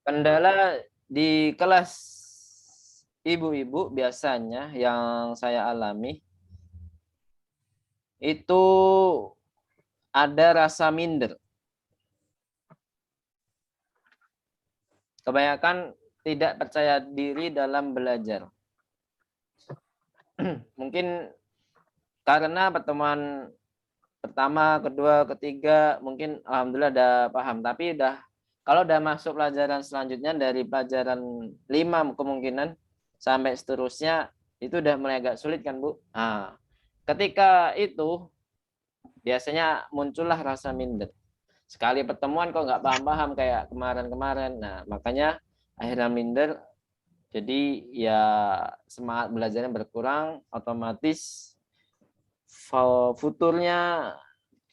Kendala di kelas ibu-ibu biasanya yang saya alami itu ada rasa minder. Kebanyakan tidak percaya diri dalam belajar. Mungkin karena pertemuan pertama, kedua, ketiga, mungkin alhamdulillah udah paham. Tapi kalau udah masuk pelajaran selanjutnya dari pelajaran 5 kemungkinan sampai seterusnya itu udah mulai agak sulit kan Bu. Nah, ketika itu biasanya muncullah rasa minder. Sekali pertemuan kok nggak paham-paham kayak kemarin-kemarin. Nah, makanya akhirnya minder. Jadi ya semangat belajarnya berkurang, otomatis futurnya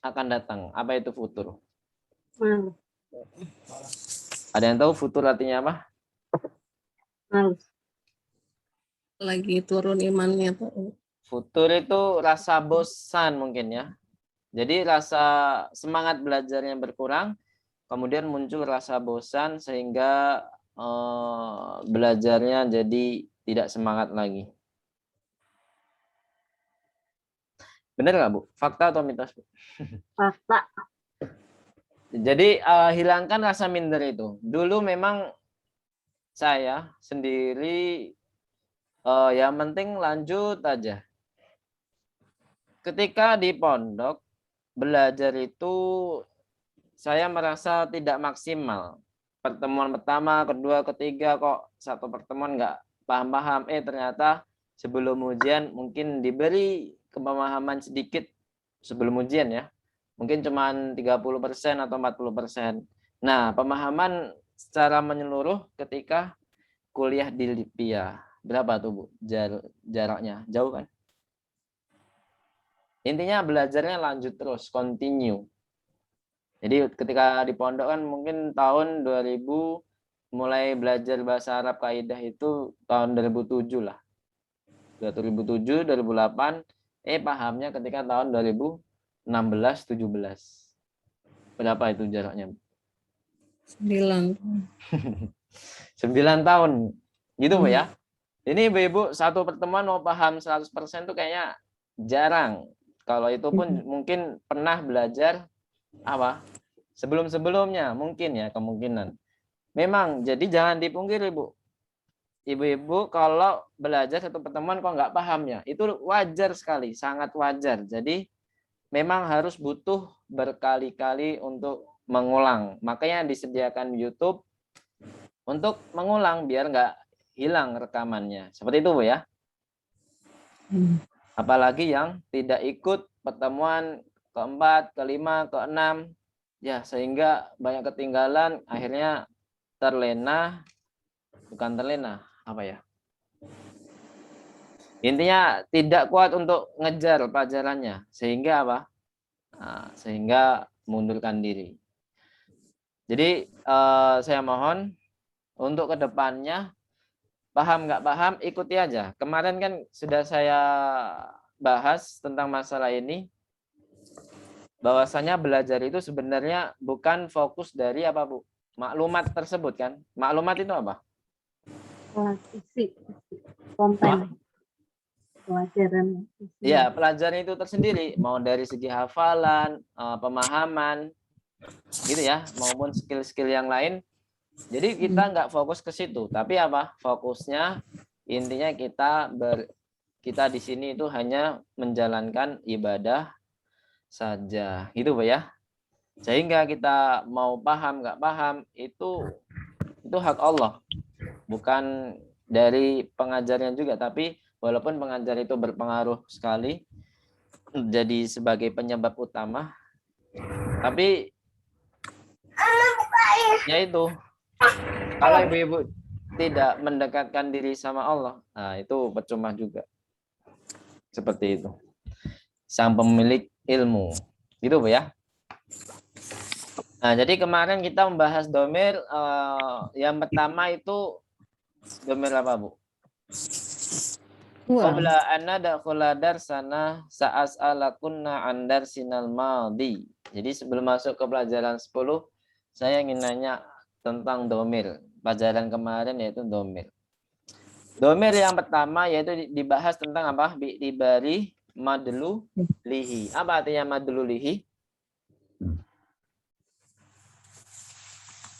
akan datang. Apa itu futur? Ada yang tahu futur artinya apa? Lagi turun imannya tuh. Futur itu rasa bosan mungkin ya. Jadi rasa semangat belajarnya berkurang, kemudian muncul rasa bosan sehingga belajarnya jadi tidak semangat lagi. Benar nggak Bu? Fakta atau mitos Bu? Fakta. Jadi hilangkan rasa minder itu. Dulu memang saya sendiri yang penting lanjut aja. Ketika di pondok belajar itu saya merasa tidak maksimal. Pertemuan pertama, kedua, ketiga kok satu pertemuan nggak paham-paham. Ternyata sebelum ujian mungkin diberi pemahaman sedikit sebelum ujian ya. Mungkin cuma 30% atau 40%. Nah, pemahaman secara menyeluruh ketika kuliah di Lipia. Berapa tuh Bu jaraknya? Jauh kan? Intinya belajarnya lanjut terus, continue. Jadi ketika di pondok kan mungkin tahun 2000 mulai belajar bahasa Arab kaidah itu tahun 2007 lah. 2007, 2008, pahamnya ketika tahun 2016, 17. Berapa itu jaraknya? 9. 9 tahun. Gitu Bu ya. Ini Ibu-ibu satu pertemuan mau paham 100% tuh kayaknya jarang. Kalau itu pun mungkin pernah belajar apa? Sebelum-sebelumnya mungkin ya kemungkinan. Memang jadi jangan dipungkiri Bu. Ibu-ibu kalau belajar satu pertemuan kok nggak paham ya, itu wajar sekali, sangat wajar. Jadi memang harus butuh berkali-kali untuk mengulang. Makanya disediakan YouTube untuk mengulang biar nggak hilang rekamannya. Seperti itu Bu ya. Apalagi yang tidak ikut pertemuan keempat, kelima, keenam, ya sehingga banyak ketinggalan, akhirnya terlena, bukan terlena, apa ya? Intinya tidak kuat untuk ngejar pelajarannya, sehingga apa? Nah, sehingga mundurkan diri. Jadi saya mohon untuk kedepannya paham nggak paham ikuti aja. Kemarin kan sudah saya bahas tentang masalah ini, bahwasanya belajar itu sebenarnya bukan fokus dari apa Bu? Maklumat tersebut kan? Maklumat itu apa? Isi konten pelajaran. Ya, pelajaran itu tersendiri, mau dari segi hafalan, pemahaman, gitu ya, maupun skill-skill yang lain. Jadi kita nggak fokus ke situ, tapi apa? Fokusnya intinya kita di sini itu hanya menjalankan ibadah saja, gitu Bu ya. Sehingga kita mau paham nggak paham itu hak Allah, bukan dari pengajarnya juga. Tapi walaupun pengajar itu berpengaruh sekali, jadi sebagai penyebab utama, tapi ya itu kalau ibu-ibu tidak mendekatkan diri sama Allah, nah itu percuma juga. Seperti itu. Sang pemilik ilmu, gitu Bu ya. Nah, jadi kemarin kita membahas domir, yang pertama itu domir apa Bu? Qabla an nadkhula darsana sa'as'alakunna an darsinal madhi. Jadi sebelum masuk ke pelajaran 10, saya ingin nanya tentang domir. Pelajaran kemarin yaitu domir. Domir yang pertama yaitu dibahas tentang apa? Bi'tibari madlu lihi. Apa artinya madlu lihi?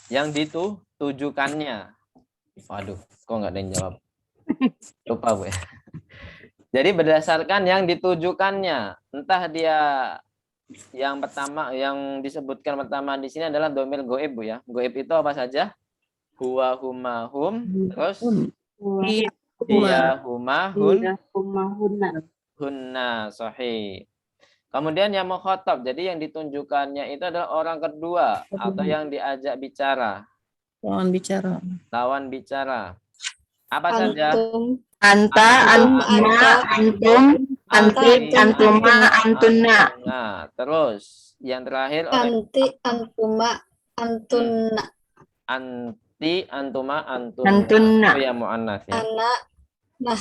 Yang ditujukannya. Waduh, kok nggak ada yang jawab? Lupa Bu ya. Jadi berdasarkan yang ditujukannya. Entah dia yang pertama, yang disebutkan pertama di sini adalah domir goib Bu ya. Goib itu apa saja? Huwa, huma, hum. Terus dia, huma, hun. Hunna, sahih. Kemudian yang mukhatab, jadi yang ditunjukkannya itu adalah orang kedua atau yang diajak bicara. Lawan bicara. Lawan bicara. Apa saja? Anta, antuma, antum, antik, antuma, antunna. Nah, terus yang terakhir Anti, antuma, antunna, anti, antuma, antunna. Antunna. Itu yang mu'annas ya. anak, nah,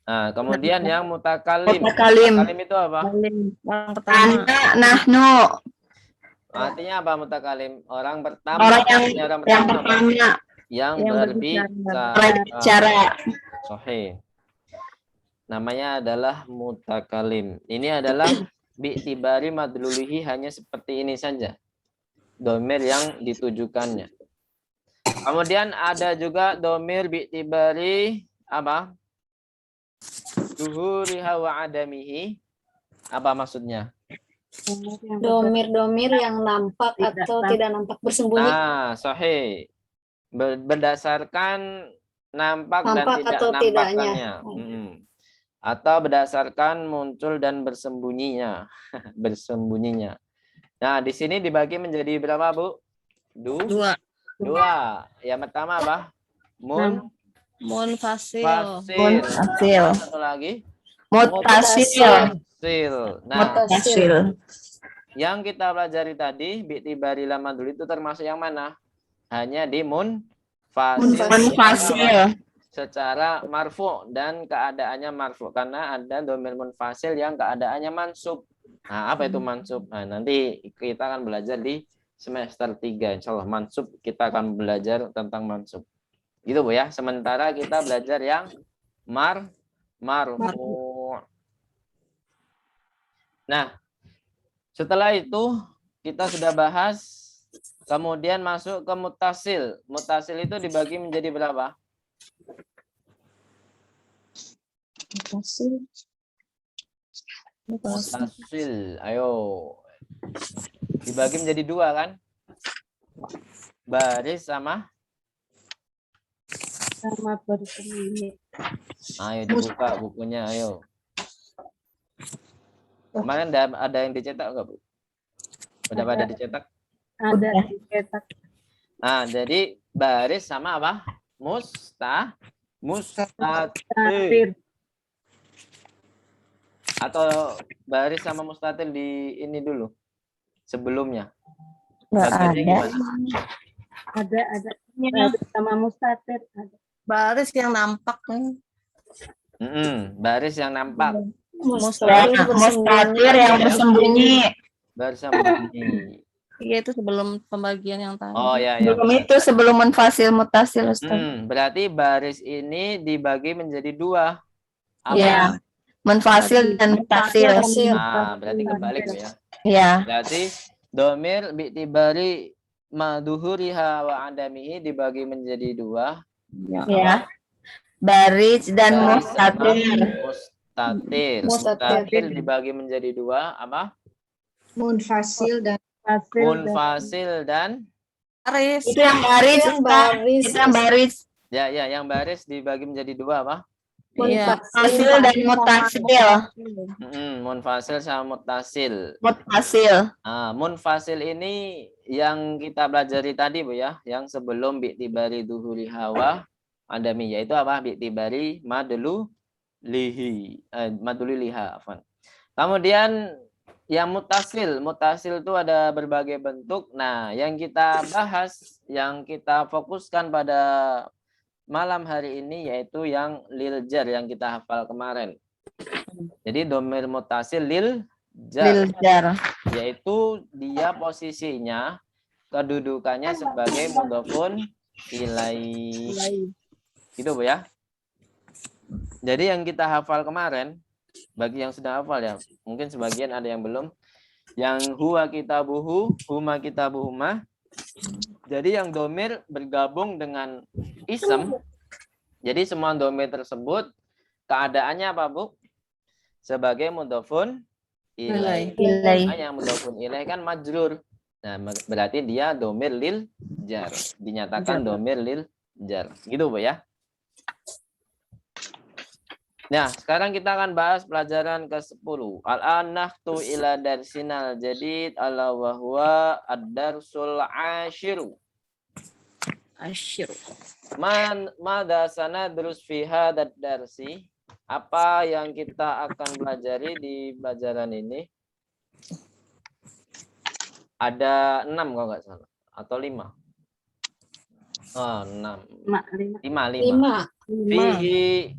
Nah, kemudian yang mutakalim. Mutakalim. Mutakalim itu apa? Orang pertama. Anta, nahnu. Artinya apa mutakalim? Orang pertama. Orang Artinya orang yang pertama, apa? pertama. Yang Yang berbicara. Berbicara. Sahih. Namanya adalah mutakalim. Ini adalah bi'tibari madlulihi, hanya seperti ini saja. Domir yang ditujukannya. Kemudian ada juga domir bi'tibari apa? Zuhuriha wa adamihi. Apa maksudnya? domir-domir yang nampak atau tidak nampak bersembunyi. Ah, sahih. Berdasarkan nampak dan Nampak tidak atau tidaknya. nampakannya. Atau berdasarkan muncul dan bersembunyinya. Bersembunyinya. Nah, di sini dibagi menjadi berapa, Bu? Dua. Dua. Yang pertama apa? Munfasil. Munfasil. Munfasil. Satu lagi. Mutasil. Munfasil. Nah, Mutasil. yang kita pelajari tadi, bi'tibari lamadul itu termasuk yang mana? Hanya di munfasil. Munfasil. Secara marfu dan keadaannya marfu, karena ada domir munfasil yang keadaannya mansub. Nah, apa itu mansub? Nah, nanti kita akan belajar di semester 3 insyaallah mansub, kita akan belajar tentang mansub. Gitu Bu ya. Sementara kita belajar yang marfu. Nah, setelah itu kita sudah bahas, kemudian masuk ke mutasil. Mutasil itu dibagi menjadi berapa? Mutasil, ayo. Dibagi menjadi dua kan? Baris sama bersembunyi. ayo dibuka bukunya, ayo. Kemarin ada yang dicetak enggak, Bu? Udah pada dicetak? Ada dicetak. Nah, jadi baris sama apa? Mustatir. Atau baris sama mustatir di ini dulu. Sebelumnya. Nggak Bagiannya ada. gimana? Ada baris sama mustatir ada. Baris yang nampak nih. Baris yang nampak. Mustatir yang bersembunyi. Bersembunyi. Iya, itu sebelum pembagian yang tadi. Oh ya, ya. Belum itu sebelum munfasil mutasil Ustaz. Berarti baris ini dibagi menjadi dua. Apa? Iya. Munfasil dan mutasil. Nah, berarti kebalik Bu ya. Iya. Berarti domir bi'tibari maduhuriha wa adamihi dibagi menjadi dua. Ya. Baris dan Baris sama mustatir. Mustatir dibagi menjadi dua. Apa? munfasil dan Munfasil dan Baris. Itu yang baris. yang Ustaz. baris, Itu yang baris. ya yang baris dibagi menjadi dua apa? Iya. Mufasil dan mutasil. Munfasil sama mutasil. Mutasil. Munfasil ini yang kita pelajari tadi Bu ya, yang sebelum bi'tibari duhuri hawa adami, yaitu apa? Bi'tibari madluliha, afwan. Kemudian yang mutasil itu ada berbagai bentuk. Nah, yang kita bahas, yang kita fokuskan pada malam hari ini yaitu yang lil jar yang kita hafal kemarin. Jadi domir mutasil lil jar, Lil jar. yaitu dia posisinya kedudukannya sebagai mudhofun ilaih. Gitu Bu ya. Jadi yang kita hafal kemarin, bagi yang sudah hafal ya, mungkin sebagian ada yang belum. Yang huwa kitabuhu, huma kitabuhuma. Jadi yang domir bergabung dengan isem. Jadi semua domir tersebut keadaannya apa Bu? Sebagai mudhofun ilaih. Ilaih. Nah, yang mudhofun ilaih kan majrur. Nah, berarti dia domir lil jar. Dinyatakan domir lil jar. Gitu Bu ya. Nah, sekarang kita akan bahas pelajaran ke-10. Al-anahtu ila darsinal jadid ala wa huwa ad-darsul ashiru. Mada sanadrus fi hadzal darsi? Apa yang kita akan pelajari di pelajaran ini? Ada 6 kalau nggak salah atau 5. Oh, 6. 5. Fihi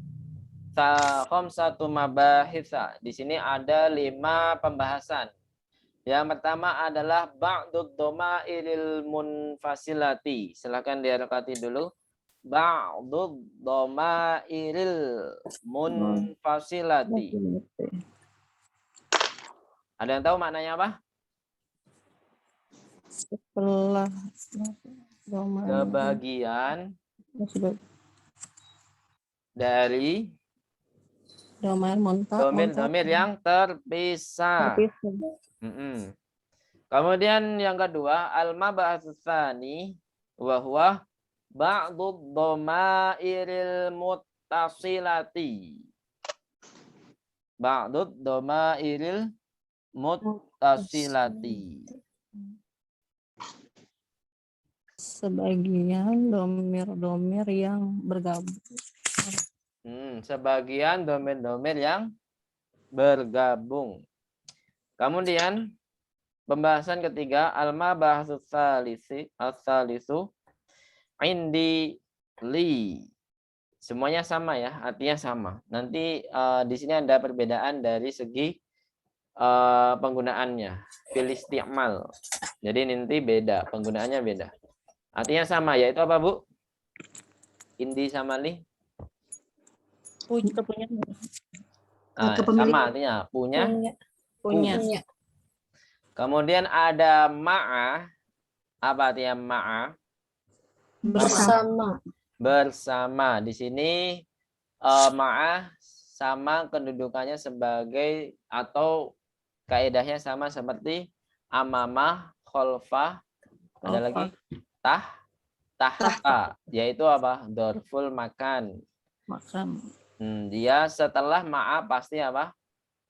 khamsatu mabahitsa. Di sini ada 5 pembahasan. Yang pertama adalah ba'dud dhamairil munfasilati. Silakan diharakati dulu. Ba'dud dhamairil munfasilati. Ada yang tahu maknanya apa? Setelah Sebagian dari domir yang terpisah. Kemudian yang kedua, al-mabahats tsani wa huwa ba'dud dhamairil muttasilati. Ba'dud dhamairil muttasilati. Sebagian domir-domir yang bergabung. Sebagian domir-domir yang bergabung. Kemudian pembahasan ketiga, al-mabahats tsalisu indi li. Semuanya sama ya, artinya sama. Nanti di sini ada perbedaan dari segi penggunaannya, fil isti'mal. Jadi nanti beda, penggunaannya beda. Artinya sama, yaitu apa Bu? Indi sama li? Punya. Sama artinya punya. Kemudian ada ma'a. Apa artinya ma'a? Bersama. Di sini ma'a sama kedudukannya sebagai atau kaidahnya sama seperti amamah, kholfah, ada lagi tahta, yaitu apa? Dorful makan. Dia setelah ma'a pasti apa?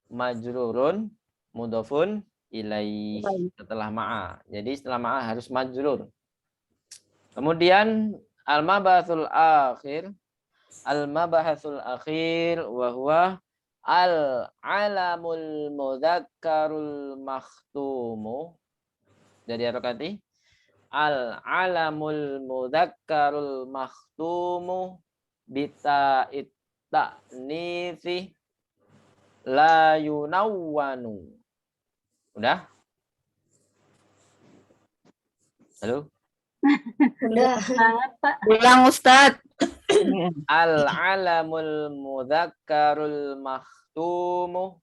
Majrurun mudhofun ilaih. Setelah ma'a. Jadi setelah ma'a harus majrur. Kemudian al-mabahasul akhir wa huwa al-alamul mudzakkarul makhtumu. Jadi harokati al-alamul mudzakkarul makhtumu bita ta'nitsi la yunawwanu. Udah? Halo? Udah. Ulang Ustadz. Al-alamul mudzakkarul makhtumu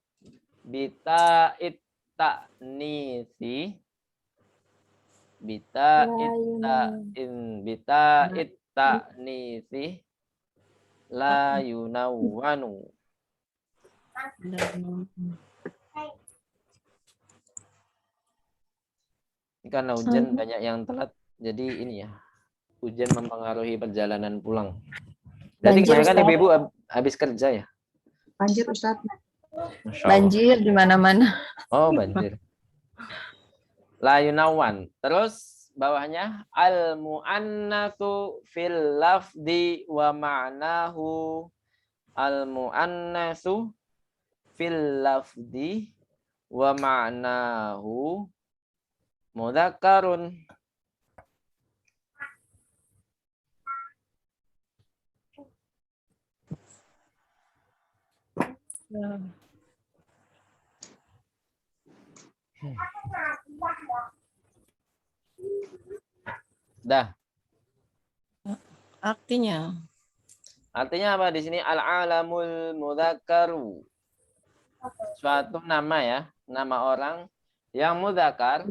bita'it ta'nitsi bita'it ta'nitsi la yunawwanu. Ini karena hujan banyak yang telat, jadi ini ya, hujan mempengaruhi perjalanan pulang. Jadi kebanyakan ibu-ibu habis kerja ya? Banjir Ustaz. Banjir di mana-mana. Oh, banjir. La yunawan. Terus bawahnya al muannatsu fil lafdi wa ma'nahu. Al muannatsu fil lafdi wa ma'nahu mudzakarun. Dah. Artinya. Artinya apa di sini? Al-alamul mudzakkaru. Suatu nama ya, nama orang yang mudzakar.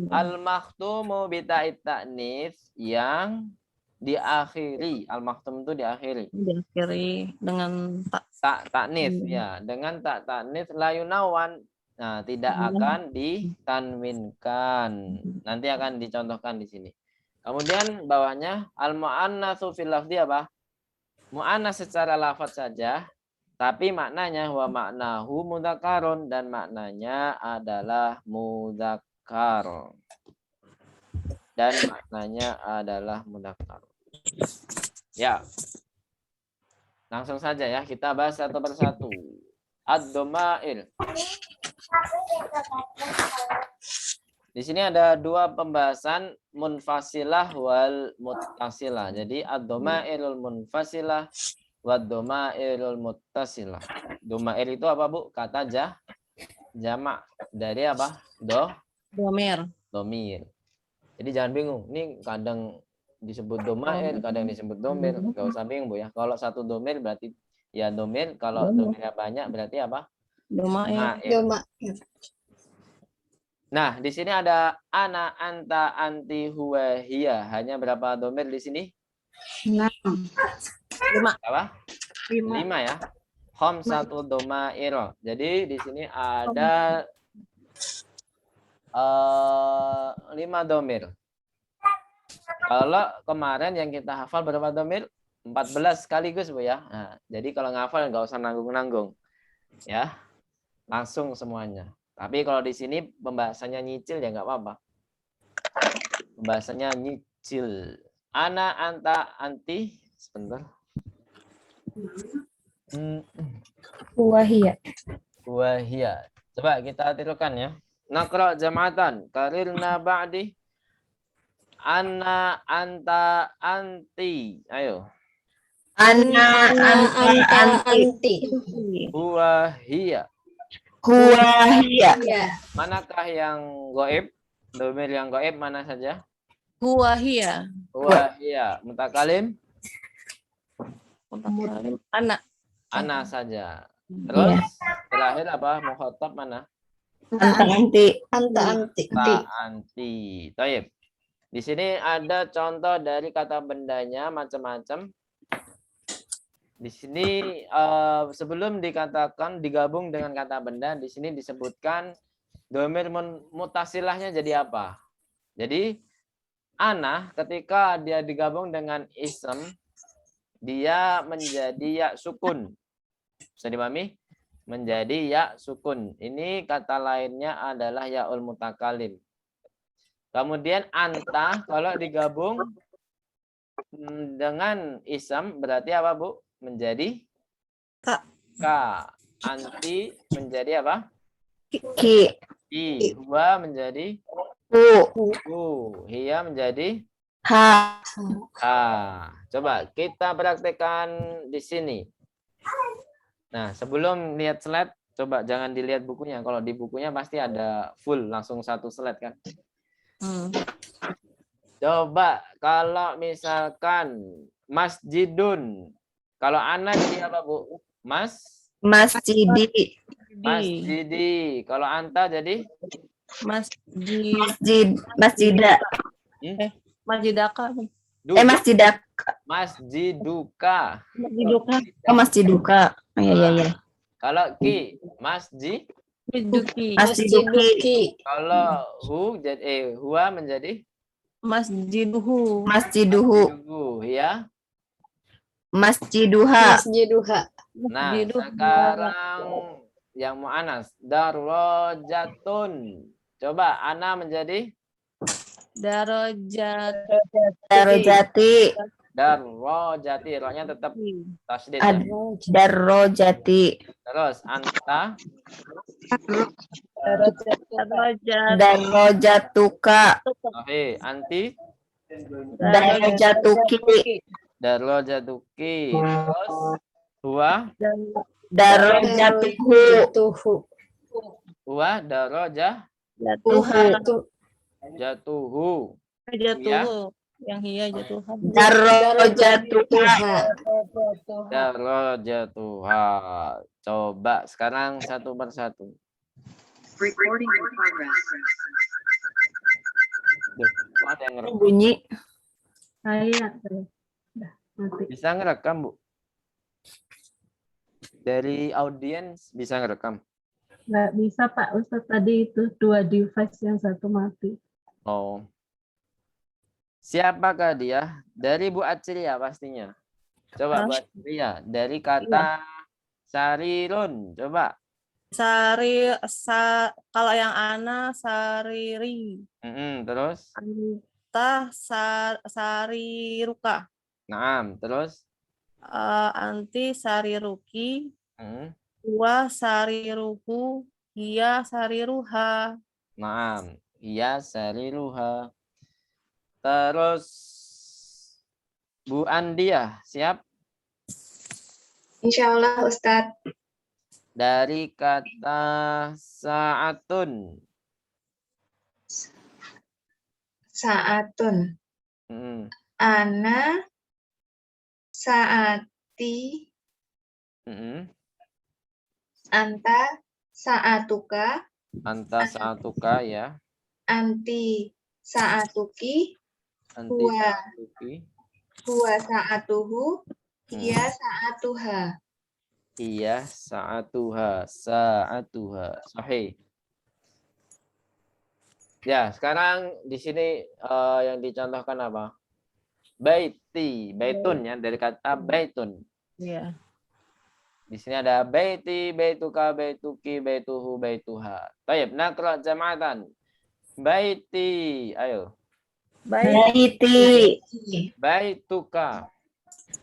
Al-makhtumu bita'it ta'nits yang diakhiri. Al-makhtum itu diakhiri. Diakhiri dengan tak. Tak ta'nits ya, dengan tak ta'nits la yunawan. Nah, tidak akan ditanwinkan. Nanti akan dicontohkan di sini. Kemudian bawahnya al-mu'annatsu fil lafzi apa? Mu'annas secara lafaz saja, tapi maknanya wa maknahu mudzakarun dan maknanya adalah mudzakkar. Dan maknanya adalah mudzakkar. Ya. Langsung saja ya, kita bahas satu persatu. Ad-dhamair. Di sini ada dua pembahasan munfasilah wal muttasilah. Jadi ad-dhamairul munfasilah wad dhamairul muttasilah. Dhamair itu apa, Bu? Kata jamak dari apa? Domir. Domir. Jadi jangan bingung. Ini kadang disebut dhamair, kadang disebut domir. Enggak usah bingung, Bu ya. Kalau satu domir berarti ya domir, kalau domirnya banyak berarti apa? Domair. Dhamair. Nah, di sini ada ana, anta, anti, huwa, hiya. Hanya berapa domir di sini? 6. 5. Apa? 5 ya. Khamsatu dhamair. Jadi di sini ada 5 domir. Kalau kemarin yang kita hafal berapa domir? 14 sekaligus, Bu ya. Nah, jadi kalau ngafal nggak usah nanggung-nanggung. Ya. Langsung semuanya. Tapi kalau di sini pembahasannya nyicil ya nggak apa-apa. Pembahasannya nyicil. Ana, anta, anti. Sebentar. Wahia. Wahia. Coba kita tirukan ya. Naqra jama'atan. Karirna ba'di. Ana, anta, anti. Ayo. Ana, anta, anti. Wahia. Wahia. Manakah yang goib? Domir yang goib mana saja? Huwa hiya. Wahia. Mutakalim? Anak. Ana saja. Terus terakhir apa? Mukhatab mana? Anta, anti. Anta anti. Ta anti. Taib. Di sini ada contoh dari kata bendanya macam-macam. Di sini sebelum dikatakan digabung dengan kata benda, di sini disebutkan domir mutasilahnya jadi apa? Jadi ana ketika dia digabung dengan ism, dia menjadi ya sukun. Bisa dipahami? Menjadi ya sukun. Ini kata lainnya adalah yaul mutakalim. Kemudian anta kalau digabung dengan ism berarti apa, Bu? Menjadi Ka. ka. Anti menjadi apa? Ki. I. Huwa menjadi U. Hiya menjadi Ha. ha. Coba kita praktekkan di sini. Nah, sebelum lihat slide, coba jangan dilihat bukunya. Kalau di bukunya pasti ada full langsung satu slide kan. Coba kalau misalkan masjidun. Kalau anak jadi apa, Bu? Masjidi. Masjidi. Kalau anta jadi? Masjida. Masjidaka. Masjidak. Masjiduka. Oh, masjiduka. Oh, iya. Kalau ki, Masjiduki. Masjiduki. Kalau hu jadi huwa menjadi Masjiduhu. Masjiduhu. Ya. Masjiduha. Nah, sekarang yang mu'anas darajatun. Coba ana menjadi Darajati. darajati. Rohnya tetap tasydid. Darajati. Terus anta Darajatuka. oke, anti Darajatuki. darajatuki. Terus huwa Darajatuhu. huwa darajah Tuha. jatuhu. Jatuh. Yang hiya jatuhan. Darajatuha. Darajatuha. Coba sekarang satu persatu. Recording in progress. Duh, kok ada yang ngerekam? Bunyi. Saya udah mati. Bisa ngerekam, Bu? Dari audiens bisa ngerekam? Nggak bisa Pak Ustadz, tadi itu 2 device yang satu mati. Oh. Siapakah dia? Dari Bu Acilia pastinya. Coba Bu Acilia. Dari kata sarirun. Coba. Kalau yang ana sariri. Terus? Sariruka. Naam. Terus? Anti sariruki. Hmm. Wa sariruhu. Hiya sariruha. Naam. Iya sariruha. Terus Bu Andia. Siap? Insya Allah Ustadz. Dari kata saatun. Saatun. Hmm. Ana saati Hmm. anta saatuka Anta saatuka ya. anti saatuki Anti Huwa. saatuki. huwa saatuhu hiya saatuha. Iya saatuha. Saatuha. Sahih. Ya, sekarang di sini yang dicontohkan apa? Baiti, baitun ya, dari kata baitun. Iya. Di sini ada baiti, baituka, baituki, baituhu, baituha. Baik, nakra jama'atan. Baiti, ayo. Baiti. Baituka,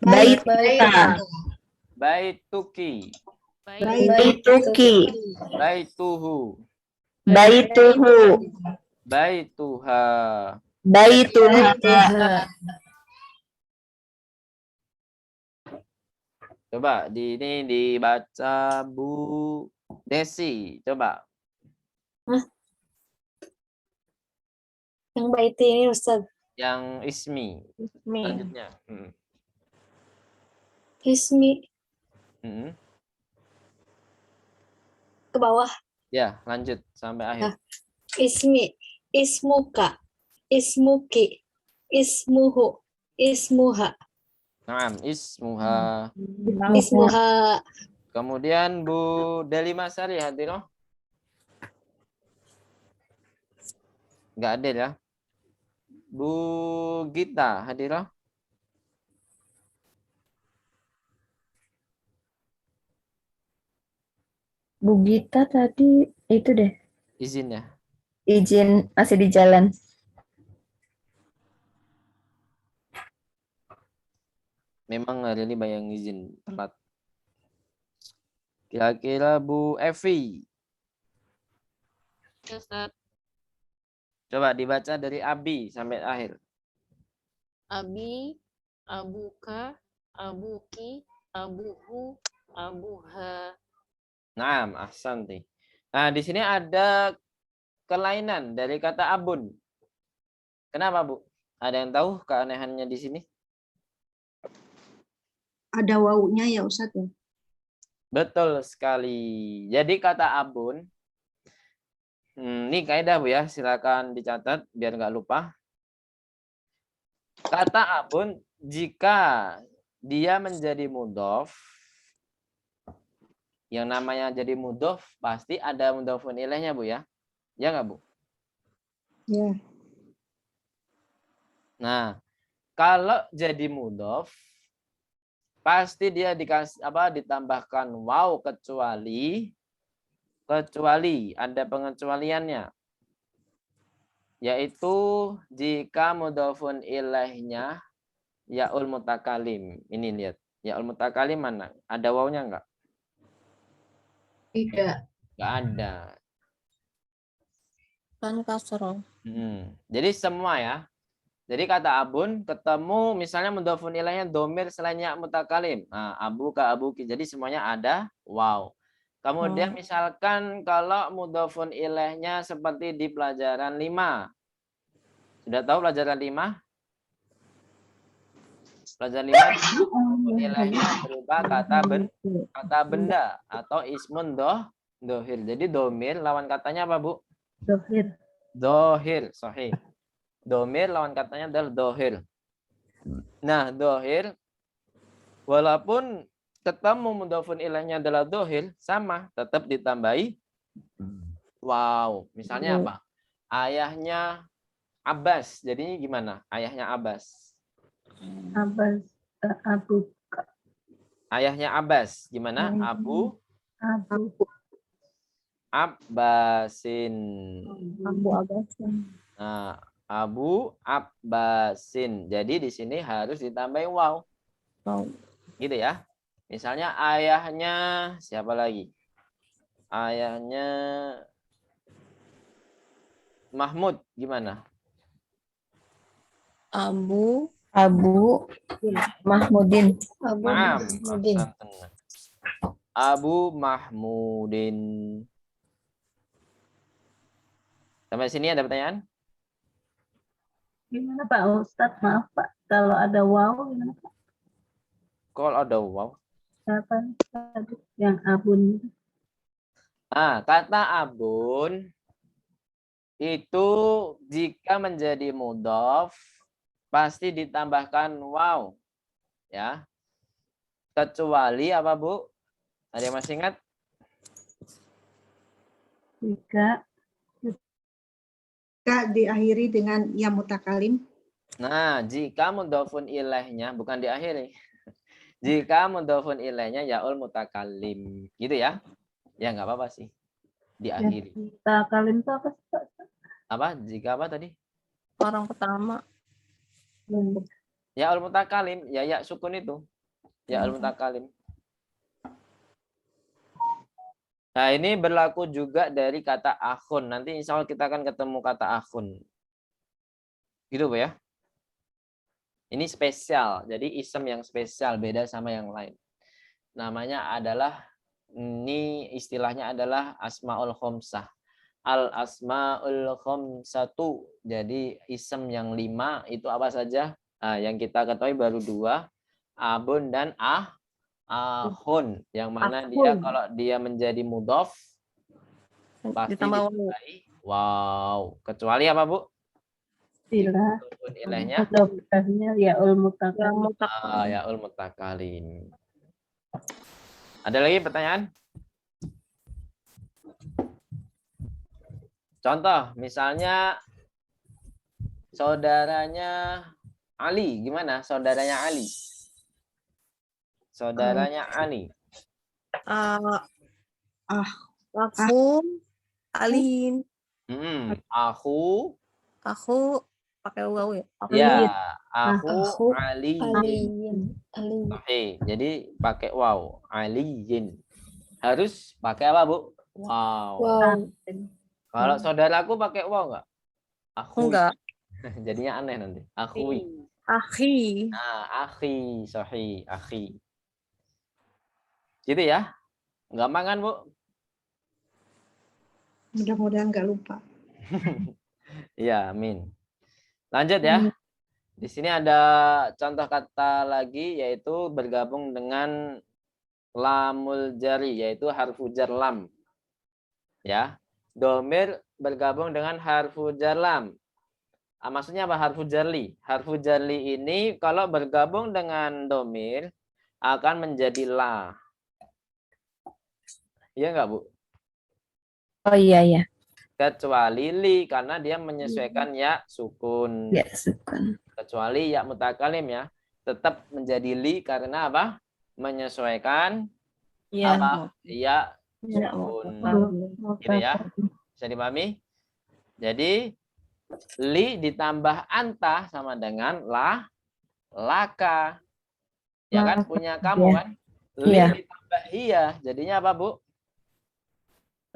Baituka. baituki, Baituki. baituhu, Baituhu. baituha. Baituha. Coba ini dibaca Bu Desi. Coba. Yang baiti ini Ustaz. Yang ismi. Mi. Selanjutnya. Ismi ke bawah. Ya, lanjut sampai akhir. Ismi, ismuka, ismuki, ismuhu, ismuha, Naam, ismuha. ismuha. Kemudian Bu Delima Sari hadir. Enggak hadir ya. Bu Gita hadir. Bu Gita tadi itu deh. Izin ya. Izin masih di jalan. Memang hari ini banyak yang izin telat. Kira-kira Bu Evi. Ustaz. Coba dibaca dari Abi sampai akhir. Abi, abuka, abuki, abuhu, abuha. Naam, ahsanti. Nah, di sini ada kelainan dari kata abun. Kenapa, Bu? Ada yang tahu keanehannya di sini? Ada wawunya ya Ustadz ya. Betul sekali. Jadi kata abun, ini kaidah Bu ya, silakan dicatat biar nggak lupa. Kata abun jika dia menjadi mudhof, yang namanya jadi mudhof pasti ada mudhofun ilaihnya Bu ya. Ya nggak Bu? Ya. Nah, kalau jadi mudhof pasti dia dikasih ditambahkan waw kecuali ada pengecualiannya, yaitu jika mudhofun ilaihnya yaul mutakalim. Ini lihat, yaul mutakalim mana? Ada wawnya enggak? Tidak. Enggak ada. Kan kasroh. Jadi semua ya. Jadi kata abun ketemu misalnya mudhofun ilaihnya domir selain ya mutakalim. Nah, abuka, abuki. Jadi semuanya ada waw. Kemudian misalkan kalau mudhofun ilaihnya seperti di pelajaran 5. Sudah tahu pelajaran 5? Pelajaran 5 nilainya berupa kata benda atau ismun dohir. Jadi domir lawan katanya apa, Bu? Dohir. Dohir, sahih. Domir lawan katanya adalah dohir. Nah, dohir walaupun ketemu mudhofun ilaihnya adalah dohir, sama, tetap ditambahi wow. Misalnya apa? Ayahnya Abbas. Jadinya gimana? Ayahnya Abbas. Abbas. Abu. Ayahnya Abbas. Gimana? Abu Abu. Abbasin. Abu Abbasin. Nah, Abu Abbasin. Jadi di sini harus ditambahin wow. Wow. Gitu ya. Misalnya ayahnya siapa lagi? Ayahnya Mahmud. Gimana? Abu Mahmudin. Abu Naam. Mahmudin. Abu Mahmudin. Sampai sini ada pertanyaan? Gimana Pak Ustadz? Maaf Pak, kalau ada wow gimana Pak? Kalau ada wow. Siapa tadi yang abun? Nah, kata abun itu jika menjadi mudhof pasti ditambahkan wow. Ya. Kecuali apa, Bu? Ada yang masih ingat? Jika diakhiri dengan ya mutakalim. Nah, jika mudhofun ilaihnya bukan diakhiri. Jika mudhofun ilaihnya yaul mutakallim. Gitu ya. Ya enggak apa-apa sih. Diakhiri. mutakalim itu apa sih Pak? Apa? Jika apa tadi? orang pertama. Yaul mutakallim, ya sukun itu. Yaul mutakallim. Nah, ini berlaku juga dari kata akhun. Nanti insya Allah kita akan ketemu kata akhun. Gitu, Bu ya. Ini spesial. Jadi isem yang spesial, beda sama yang lain. Namanya adalah, ini istilahnya adalah asmaul khomsah. Al asmaul khomsatu. Jadi isem yang 5 itu apa saja? Nah, yang kita ketahui baru 2. Abun dan ahun, yang mana dia kalau dia menjadi mudhof pasti Ditambah ditambahi wow. Kecuali apa, Bu? Istilah. Ilahnya Mudhofnya yaul mutakalim. yaul mutakalim. Ada lagi pertanyaan? Contoh, misalnya saudaranya Ali, gimana? Saudaranya Ali. Saudaranya Ali. Aku Alin. Aku Pakai waw ya. ya, aku Aku Aliyin. Aliyin. Oke, jadi pakai wow, Aliyin. Harus pakai apa, Bu? Wow. Wow. Kalau saudaraku pakai wow enggak? Aku. Enggak. Jadinya aneh nanti. Akhui. Akhi. Nah, akhi, sahih, akhi. Gitu ya. Gampang kan, Bu? Mudah-mudahan nggak lupa. Iya, amin. Lanjut ya. Di sini ada contoh kata lagi, yaitu bergabung dengan lamul jari, yaitu harfu jar lam. Ya. Domir bergabung dengan harfu jar lam. Maksudnya apa harfu jarli? Harfu jarli ini kalau bergabung dengan domir akan menjadi la. Iya enggak, Bu? Oh iya. Kecuali li, karena dia menyesuaikan ya sukun. Ya, sukun. Kecuali ya mutakalim ya. Tetap menjadi li karena apa? Menyesuaikan apa? Ya sukun. Gitu ya. Bisa dipahami? Jadi li ditambah anta sama dengan laka. Ya kan? Punya kamu kan? Li ditambah hiya. Jadinya apa, Bu?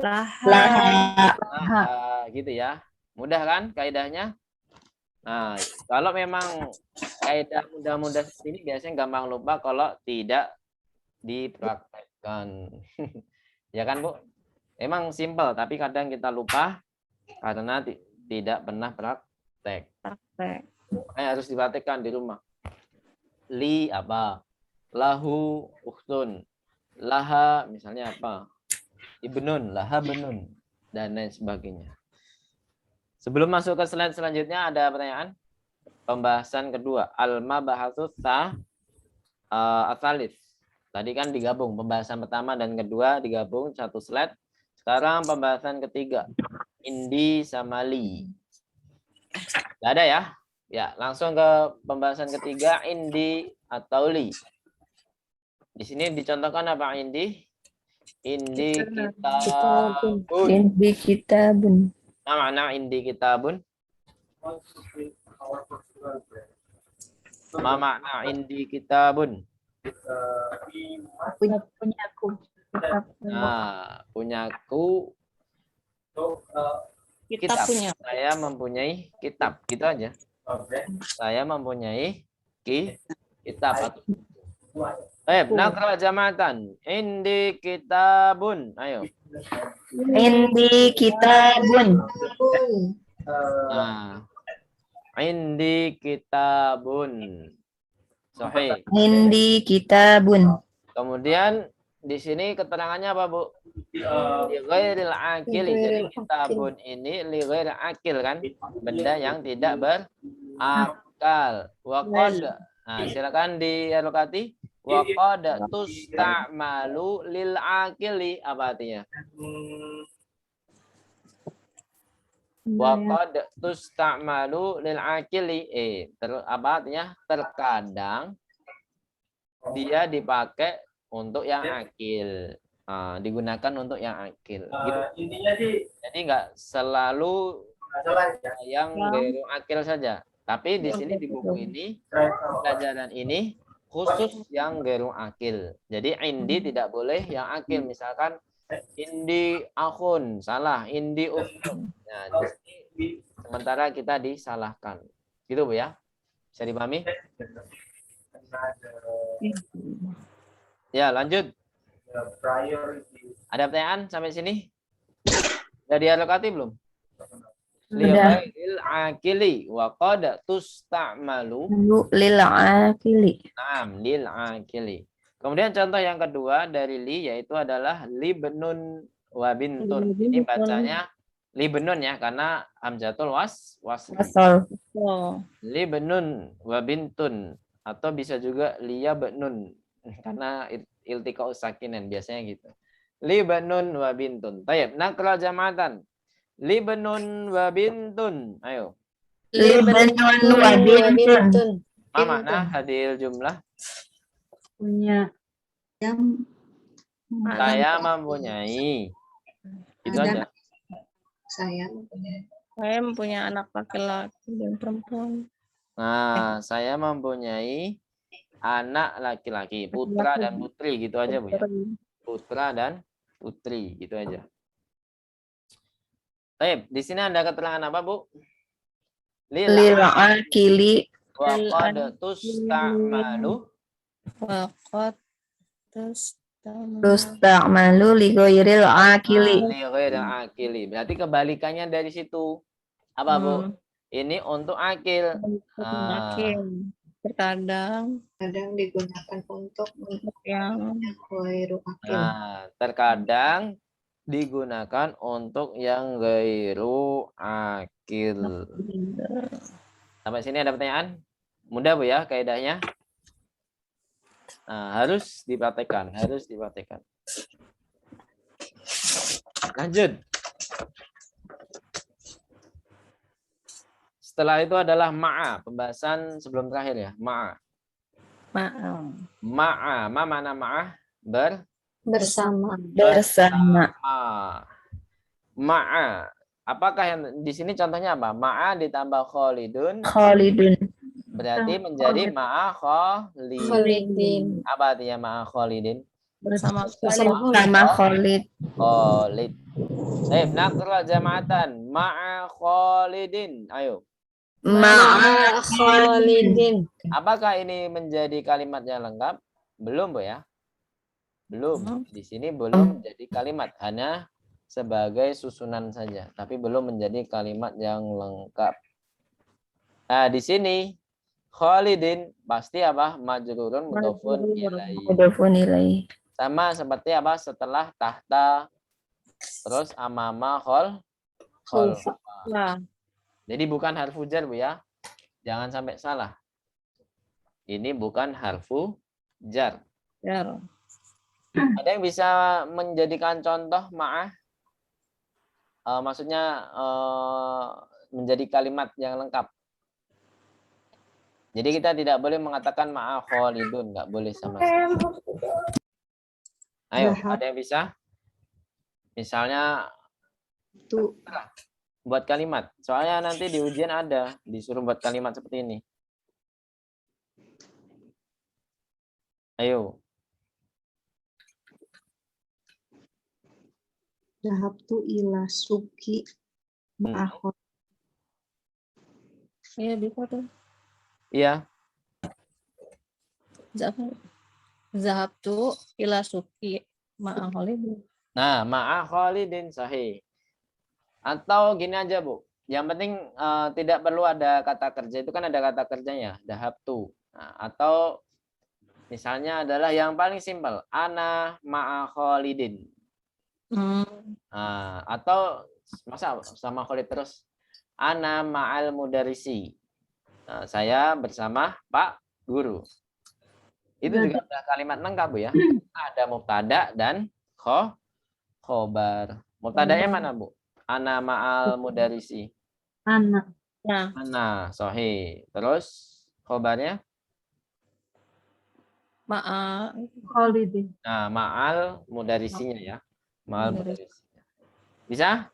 Laha. Gitu ya. Mudah kan kaidahnya? Nah, kalau memang kaidah mudah-mudah seperti ini biasanya gampang lupa kalau tidak dipraktekkan. Ya kan, Bu? Emang simpel, tapi kadang kita lupa karena tidak pernah praktek. Praktek. Harus dipraktekkan di rumah. Li apa? Lahu ukhtun. Laha misalnya apa? Ibnun, laha benun, dan lain sebagainya. Sebelum masuk ke slide selanjutnya ada pertanyaan? Pembahasan kedua, al-mabahatsu tsalits. Tadi kan digabung, pembahasan pertama dan kedua digabung satu slide. Sekarang pembahasan ketiga, indi sama li. Gak ada ya? Ya, langsung ke pembahasan ketiga, indi atau li. Di sini dicontohkan apa indi? Indi kitabun. Indi kitabun. Nah, mana indi kitabun? Ma makna indi kitabun? Punyaku. Nah, punyaku Kita kitab. punya. Saya mempunyai kitab. Gitu aja. Saya mempunyai kitab. Nakra jamatan. Indi kitabun. Ayo. Indi kitabun. Nah. Indi kitabun. Sahih. Indi kitabun. Kemudian di sini keterangannya apa, Bu? Li ghairil akil. Jadi kitabun ini li ghairil akil kan? Benda yang tidak berakal. Wa qad. Nah, silakan dialokasi. Wa qad tusta'malu lil akili. Apa artinya? Wa qad tusta'malu lil akili. Apa artinya? Terkadang dia dipakai untuk yang akil. Digunakan untuk yang akil. Gitu. Intinya sih, Jadi nggak selalu masalah ya. yang beru akil saja. Tapi di sini di buku ini, pelajaran ini khusus yang geru akil. Jadi indi tidak boleh yang akil. Misalkan indi akhun, salah. Indi ukhtun. Nah, di sini sementara kita disalahkan. Gitu, Bu ya? Bisa dipahami? Ya, lanjut. Ada pertanyaan sampai sini? Sudah dialokasi belum? Lil akili wa qad tusta'malu Lil akili. Naam, lil akili. Kemudian contoh yang kedua dari li yaitu adalah libnun wa bintun. Ini bacanya libnun ya karena hamzatul wasl. Libnun wa bintun atau bisa juga liyabnun karena iltiqa sakinan biasanya gitu. Libnun wa bintun. Tayyib, nakra jama'atan. Libnun wa bintun. Ayo. Libnun wa bintun. Apa makna hadil jumlah? Punya. Yang Saya mempunyai. Itu aja. saya mempunyai. Saya mempunyai anak laki-laki dan perempuan. Nah, saya mempunyai anak laki-laki, putra dan putri gitu aja, Bu ya. Putra dan putri gitu aja. Baik, di sini ada keterangan apa, Bu? Lil akili. Wa qad tusta'malu Waqat Tusta'malu li ghairil akili. li ghairil akili. Berarti kebalikannya dari situ. Apa, Bu? Ini untuk akil. Akil. Terkadang Kadang digunakan untuk yang ghairu akil. Nah, terkadang digunakan untuk yang gairu akil. Sampai sini ada pertanyaan? Mudah, Bu ya kaidahnya? Nah, harus dipraktekkan, Lanjut. Setelah itu adalah ma'a, pembahasan sebelum terakhir ya, ma'a. Ma'a, ma mana ma'a? Bersama. Bersama. Ma'a. Apakah yang di sini contohnya apa? Ma'a ditambah khalidun. Khalidun. Berarti menjadi ma'a Khalidin. Apa artinya ma'a khalidin? bersama Sama Khalid. Khalid. Baik, nakra jama'atan. Ma'a khalidin. Ayo. Ma'a Khalidin. Apakah ini menjadi kalimatnya lengkap? Belum, Bu ya? Belum. Di sini belum menjadi kalimat, hanya sebagai susunan saja, tapi belum menjadi kalimat yang lengkap. Nah, di sini Khalidin pasti apa? Majrurun mudhofun ilaih. Mudhofun ilaih. Sama seperti apa? Setelah tahta, terus amama Khalfa. Nah, Jadi bukan harfu jar, Bu ya. Jangan sampai salah. Ini bukan harfu jar. ya. Ada yang bisa menjadikan contoh ma'ah? Maksudnya menjadi kalimat yang lengkap. Jadi kita tidak boleh mengatakan ma'ah Khalidun, nggak boleh sama sekali. Ayo, ada yang bisa? Misalnya Tu buat kalimat. Soalnya nanti di ujian ada disuruh buat kalimat seperti ini. Ayo. Dhahabtu ila suki ma'akhol. Iya, bisa tuh. Iya. Zahabtu ila suki ma'a Khalidin. Nah, ma'ah Khalidin sahih. Atau gini aja, Bu. Yang penting tidak perlu ada kata kerja. Itu kan ada kata kerjanya, dhahabtu. Nah, atau misalnya adalah yang paling simpel, ana ma'a Khalidin. Nah, atau masa sama Khalid terus, ana ma'al mudarisi. Nah, saya bersama Pak Guru. Itu juga ada kalimat lengkap, Bu ya. Ada mubtada dan khobar. Mubtadanya mana, Bu? Ana ma'al mudarisi. Anak. Nah, Ana, sahih. Terus khobarnya? ma'a Khalidin. Nah, ma'al mudarisinya ya. Ma'al mudarisinya. Bisa?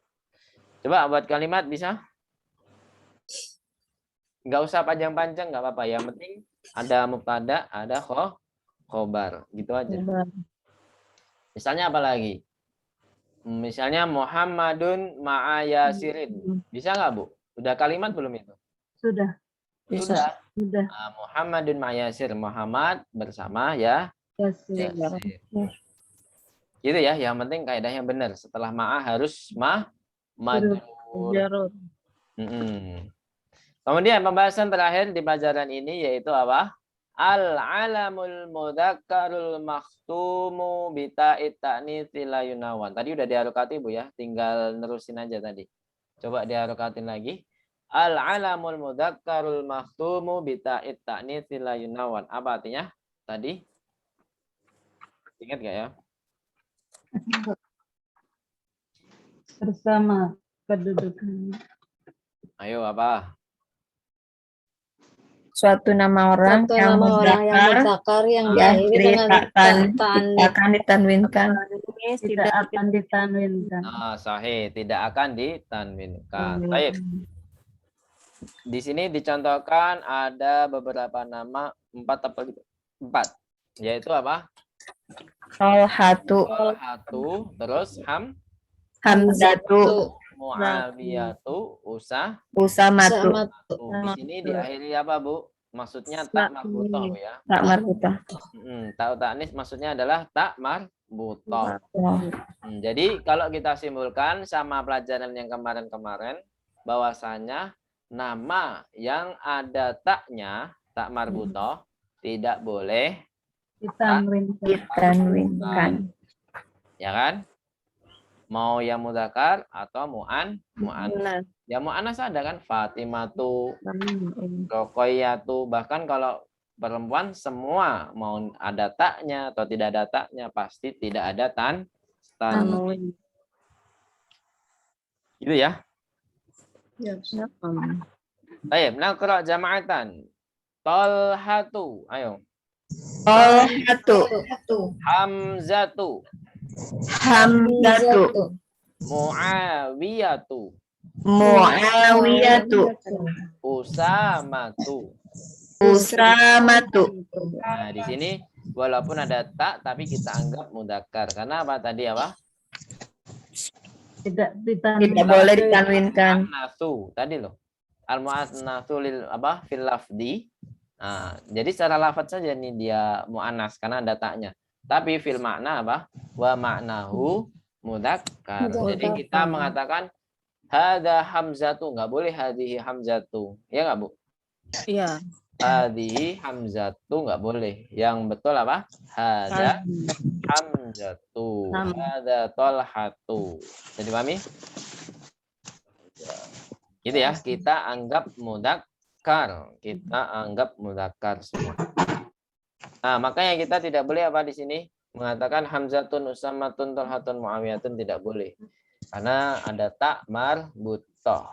Coba buat kalimat bisa? Nggak usah panjang-panjang, nggak apa-apa. Yang penting ada mubtada, ada khobar. Gitu aja. Misalnya apa lagi? Misalnya Muhammadun ma'a Yasirin. Bisa nggak, Bu? Udah kalimat belum itu? Sudah. bisa. Sudah. Nah, Muhammadun ma'a Yasir. Muhammad bersama ya. Yasir. Yasir. Gitu ya. Yang penting kaidahnya benar. Setelah ma'a harus majrur. Jarur. Kemudian pembahasan terakhir di pelajaran ini yaitu apa? Al-alamul mudzakarul makhtumu bita'it ta'nitsi la yunawan. Tadi udah diharokati, Bu ya. Tinggal nerusin aja tadi. Coba diharokatin lagi. Al-alamul mudzakarul makhtumu bita'it ta'nitsi la yunawan. Apa artinya? Tadi? Ingat gak ya? Bersama kedudukan. Ayo apa? Suatu nama orang Suatu yang nama orang yang mudzakkar mudzakkar yang ya diakhiri dengan akan ditanwinkan. Tidak akan ditanwinkan. Nah, sahih, tidak akan ditanwinkan. Baik. Di sini dicontohkan ada beberapa nama 4, yaitu apa? Talhatu, Talhatu, terus Hamzatu, Muawiyatu, Usamatu, Di sini diakhiri apa, Bu? Maksudnya tak marbutoh, Bu ya. tak marbutoh. Ta'u ta'nis maksudnya adalah tak marbutoh. Jadi kalau kita simpulkan sama pelajaran yang kemarin-kemarin, bahwasanya nama yang ada taknya, tak marbutoh, tidak boleh ditanwinkan. Ya kan? Mau yang mudzakkar atau mu'annas. Ya mu'annas ada kan? Fatimatu, Rokoyatu. Bahkan kalau perempuan semua mau ada taknya atau tidak ada taknya pasti tidak ada tanwin. Gitu ya. Baik, naqra jama'atan. Talhatu. Ayo. Talhatu, Hamzatu. Hamzatu, Muawiyatu. Muawiyatu, Usamatu. Usamatu. Nah, di sini walaupun ada tak tapi kita anggap mudzakkar. Karena apa tadi apa? Tidak boleh ditanwinkan. Nasu tadi loh. Al-mu'annasu lil apa? Fil lafdi. Nah, jadi secara lafaz saja nih dia mu'annas karena ada taknya. Tapi fil makna apa? Wa maknahu mudzakkar. Jadi kita mengatakan hadza hamzatu, enggak boleh hadhihi hamzatu. Ya enggak, Bu? Iya. Hadhihi hamzatu nggak boleh. Yang betul apa? Hada hamzatu. Hada tolhatu. Jadi dipahami? Gitu ya. Kita anggap mudzakkar. Kita anggap mudzakkar semua. Nah, makanya kita tidak boleh apa di sini mengatakan hamzatun, usamatun, tolhatun, muawiyatun, tidak boleh. Karena ada tak marbutah.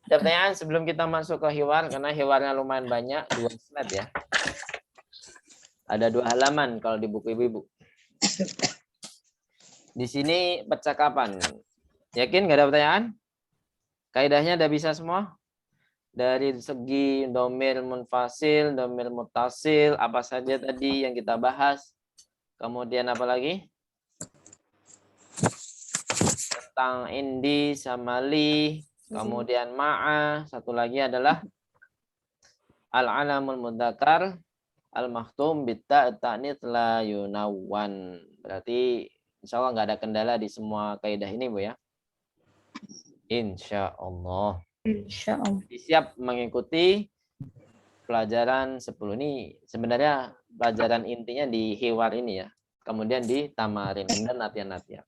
Ada pertanyaan sebelum kita masuk ke hiwar, karena hiwarnya lumayan banyak, 2 slide ya. Ada 2 halaman kalau di buku ibu-ibu. Di sini percakapan. Yakin nggak ada pertanyaan? Kaidahnya udah bisa semua? Dari segi domir munfasil, domir mutasil, apa saja tadi yang kita bahas. Kemudian apa lagi? Tentang indi sama li. Kemudian ma'a. Satu lagi adalah al-alamul mudzakkar al-makhtum bitta ta'nits la yunawwan. Berarti insya Allah nggak ada kendala di semua kaidah ini, Bu ya. Insya Allah. Insya Allah. Jadi siap mengikuti pelajaran 10 ini. Sebenarnya pelajaran intinya di hiwar ini ya. Kemudian di tamarin dan latihan-latihan.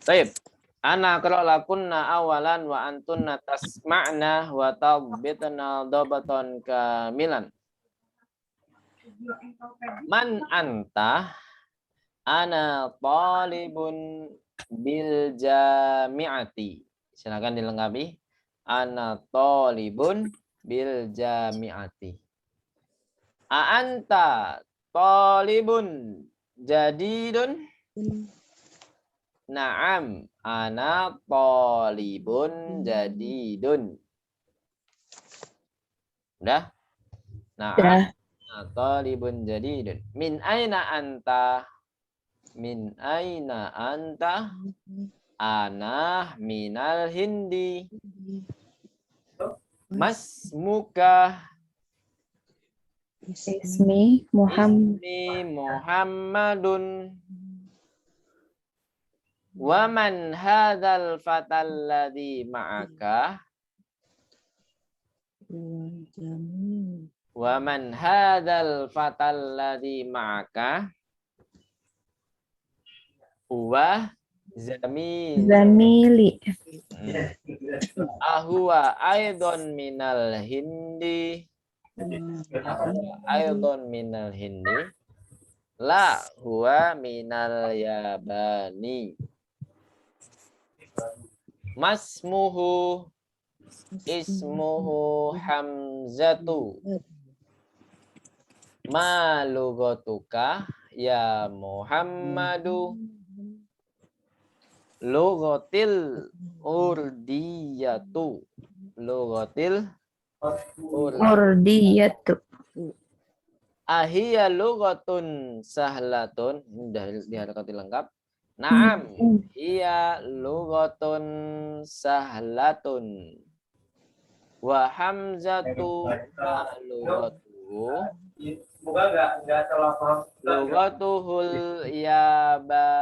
Baik. Ana aqra lakunna awalan wa antunna tasma'na wa tabbitna dhabaton kamilan. Man anta? Ana talibun bil jami'ati. Silakan dilengkapi. Ana talibun bil jami'ati. A anta talibun jadidun? Naam, ana talibun jadidun. Udah? Naam, ana talibun jadidun. Min aina anta? Min aina anta? Ana minal hindi. Masmuka? Ismi Muhammad. Ismi Muhammadun. Wa man hadzal fatal ladzi ma'aka? Wa man hadzal fatal ladzi ma'aka? Huwa Zamili. Ahuwa aidon minal hindi. Aidon minal hindi. La huwa minal yabani. Masmuhu ismuhu Hamzatu. Ma lugatuka ya Muhammadu. Lugatil urdiyatu. Lugatil Urdiyatu. Ahiyya lugatun sahlatun. Sudah diharakati lengkap. Naam, hiya lugatun sahlatun. Wa hamzatu lugatuhu. Lugatuhul yabaniyatu.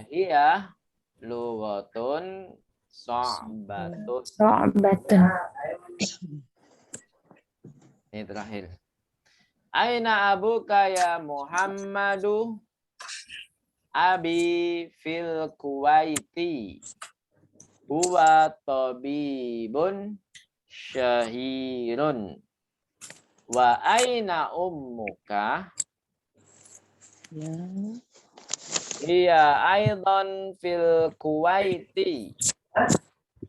Hiya lugatun sa'batun. So'batun. Ini terakhir. Aina abuka ya Muhammadu? Abi fil Kuwaiti. Huwa tabibun syahirun. Wa aina ummuka? Iya aidan fil Kuwaiti.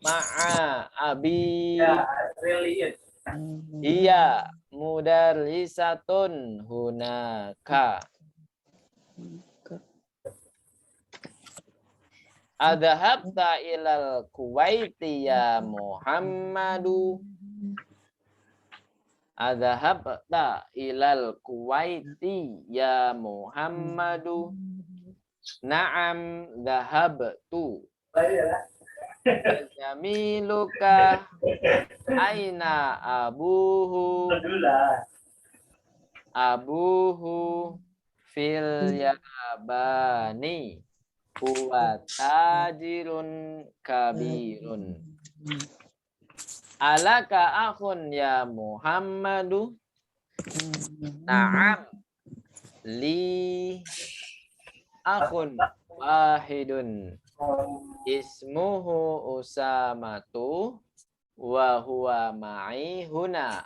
Ma'a abi. Iya mudarrisatun hunaka. Adhabta ilal Kuwaiti ya Muhammadu. Adhabta ilal Kuwaiti ya Muhammadu. Naam dhahabtu. Jamiluka aina abuhu. Abuhu fil yabani. Huwa tajirun kabirun. Alaka akhun ya Muhammadu? Na'am. Li akhun wahidun. Ismuhu Usamatu wa huwa ma'i huna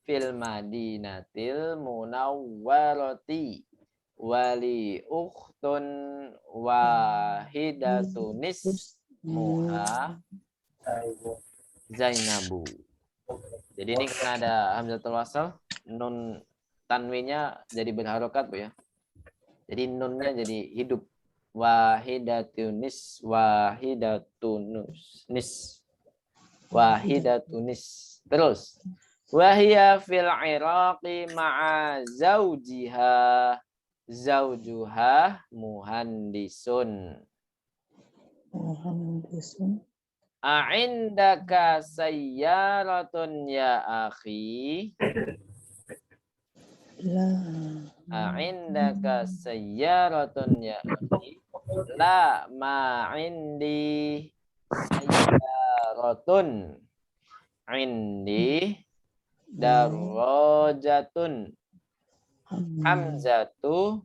fil madinatil munawwarati wali ukhtun wahidatun ismuha Zainabu. Jadi ini karena ada hamzatul wasal, nun tanwinnya jadi berharokat Bu ya. Jadi nunnya jadi hidup. Wahidatunis. Terus. Wahia fil Iraqi ma'a zawjiha. Zawjuha muhandisun. A'indaka sayyaratun ya akhi? A'indaka sayyaratun ya akhi? La ma'indi sayyaratun. Indi darajatun. Hamzatu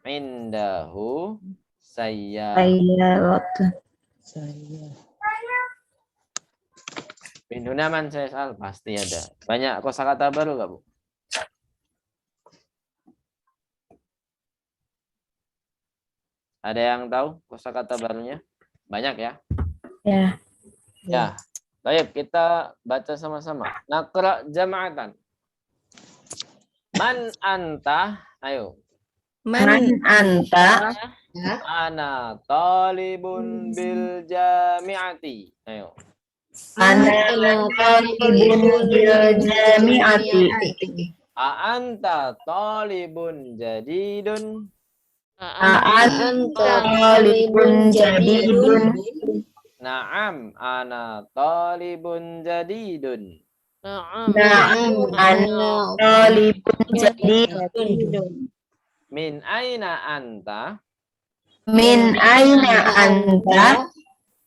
indahu sayyaratun. Binduna man saya sal pasti ada. Banyak kosakata baru nggak Bu? Ada yang tahu kosakata barunya? Banyak ya? Ya. Ya. Baik, kita baca sama-sama. Naqra jama'atan. Man anta? Ayo. Man anta? Ana talibun bil jami'ati. Ayo. Ana talibun bil jami'ati. A'anta talibun jadidun. A'anta talibun jadidun. Na'am, ana talibun jadidun. Na'am. Ana talibun jadidun. Min aina anta? Min aina anta?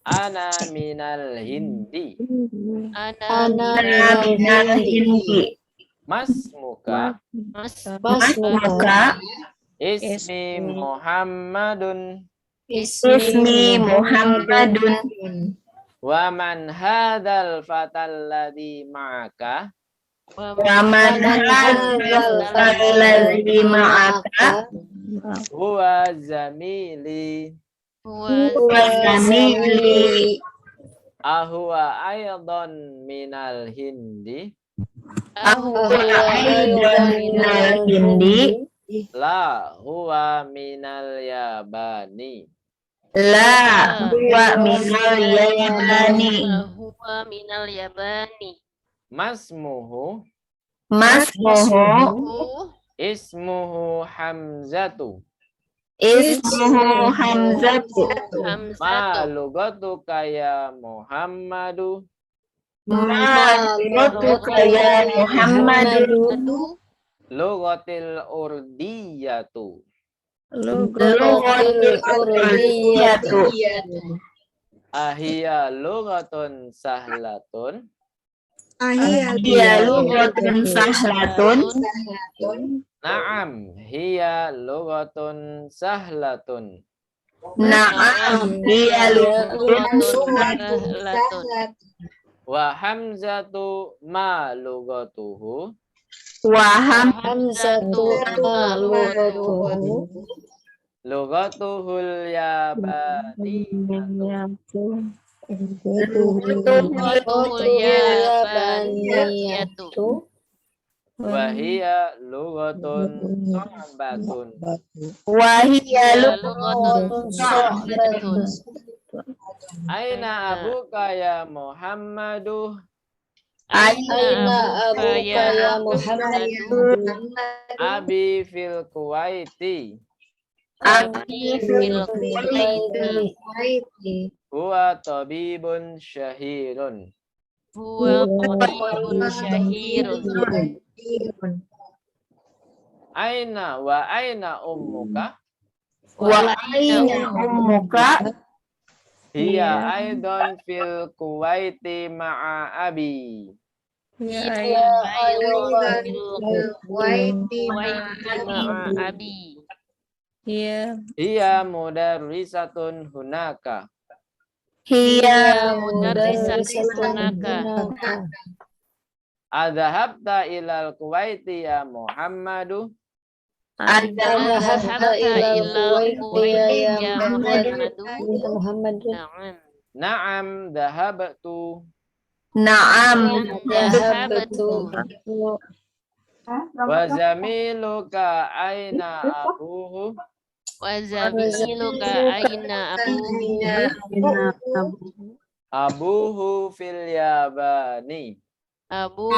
Ana minal Hindi. Ana minal Hindi. Masmuka? Masmuka? Ismi Muhammadun. Ismi Muhammadun. Wa man hadzal fatal ladzi ma'aka? Wa man hadzal ladzi ma'aka? Huwa zamili. Huwa zamili. Ahuwa aydan minal Hindi? Ahuwa aydan minal Hindi? La huwa minal Yabani. La huwa minal Yabani. huwa minal Yabani. Masmuhu? Masmuhu? Ismuhu Hamzatu. Ismuhu Hamzatu. Ma lugatuka ya Muhammadu? Ma lugatuka ya Muhammadu? Lugatil urdiyatu. Lugatil urdiyatu. Ahia lugatun sahlatun. Hiya lugatun sahlatun. Naam, hiya lugatun sahlatun. Na'am, hiya lugatun sahlatun. Wa hamzatu ma lugatuhu? Wa hamzatu ma lugatuhu? Lugatuhul yabani. Lugatul Yabaniyatu. Wahia lugatun so'batun. Wahiya Lugatun Sa'batun. Aina abuka ya Muhammadu? Aina abuka ya Muhammadu? Abi fil Kuwaiti. Abi fil Kuwaiti. Huwa tabibun syahirun. Huwa tabibun syahirun. Aina wa aina ummuka? Wa aina ummuka? Hiya aidon fil Kuwaiti ma'a abi. Ya Iya, ayah. Waiti ma'a abi. Ya Hiya mudarrisatun hunaka. Hiya mudarrisatun hunaka. Adhabta ilal Kuwaiti ya Muhammadu. Adhabta ilal Kuwaiti ya Muhammadu. Na'am. Na'am dhahabtu. Na'am. Dhahabtu. Wa zamiluka aina abuhu. Wa zamiluka aina abuhu. Abuhu fil Yabani. Abuhu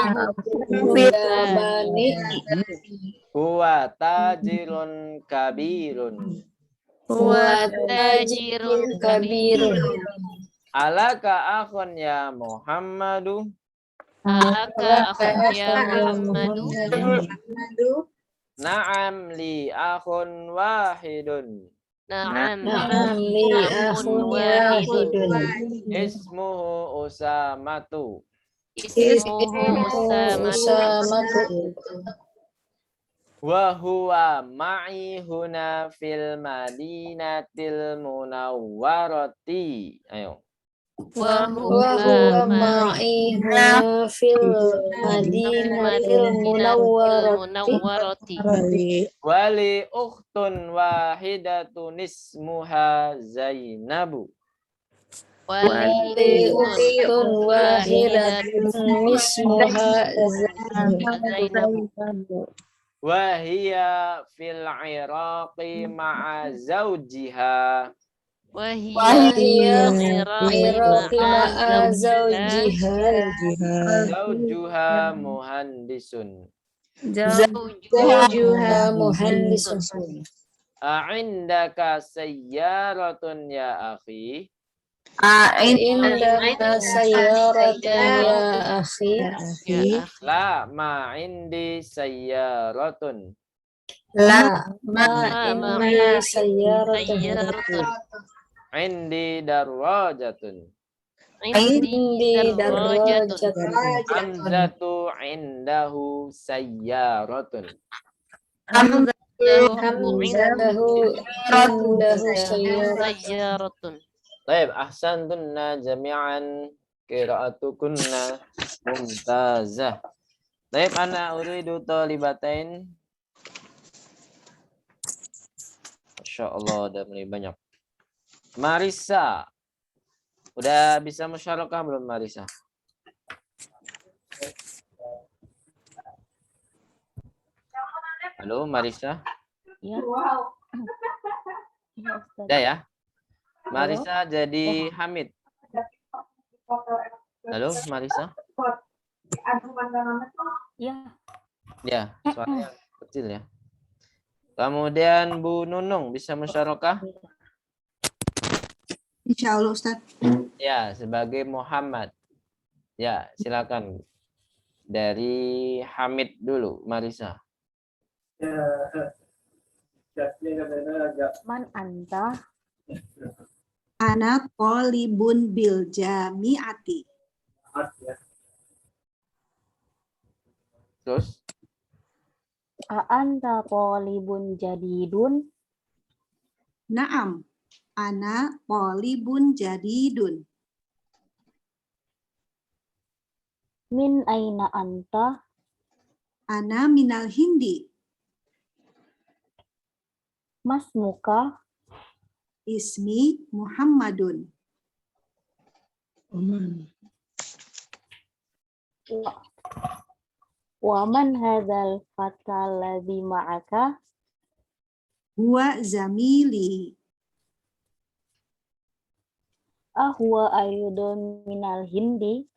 Huwa tajirun kabirun. tajirun kabirun. Alaka akhun ya Muhammadu. Alaka akhun ya Muhammadu. Na'am li akhun wahidun. Na'am li akhun wahidun. Ismuhu Usamatu. Ismuhu Usamatu. Wa huwa ma'i huna fil madinatil munawwarati. Ayo. Wa huwa ma'i fil madinatil munawwarati. Wali ukhtun wahidatun ismuha Zainabu. Wali ukhtun wahidatun ismuha Zainabu. Wa hiya fil Iraqi ma'a zawjiha. Wa hiya Iraqi ma'a Zawjuha muhandisun. zawjuha muhandisun. A'indaka sayyaratun ya akhi. Indaka sayyaratun ya akhi. La ma indi sayyaratun. La ma'indi sayyaratun. Indi darrajatun. Indi darajatun. Hamzatu indahu sayyaratun. Hamzatu indahu sayyaratun. Baik, ahsantunna jami'an, qira'atukunna mumtazah. Baik, ana uridu talibatain. Masya Allah, udah mulai banyak. Marisa, udah bisa musyarakah belum Marisa? Halo Marisa? Ya. Udah ya? Marisa jadi Hamid. Halo Marisa? Ya. Ya, suaranya kecil ya. Kemudian Bu Nunung bisa musyarakah? Insya Allah Ustaz. Ya, sebagai Muhammad. Ya, silakan. Dari Hamid dulu, Marisa. Man anta? Ana thalibun bil jami'ati. Terus? Anta talibun jadidun? Naam. Ana thalibun jadidun. Min aina anta? Ana minal Hindi. Masmuka? Ismi Muhammadun. Wa man hadzal fatal ladzi ma'aka? Huwa zamili. Ahwa ayyudun minal hindi?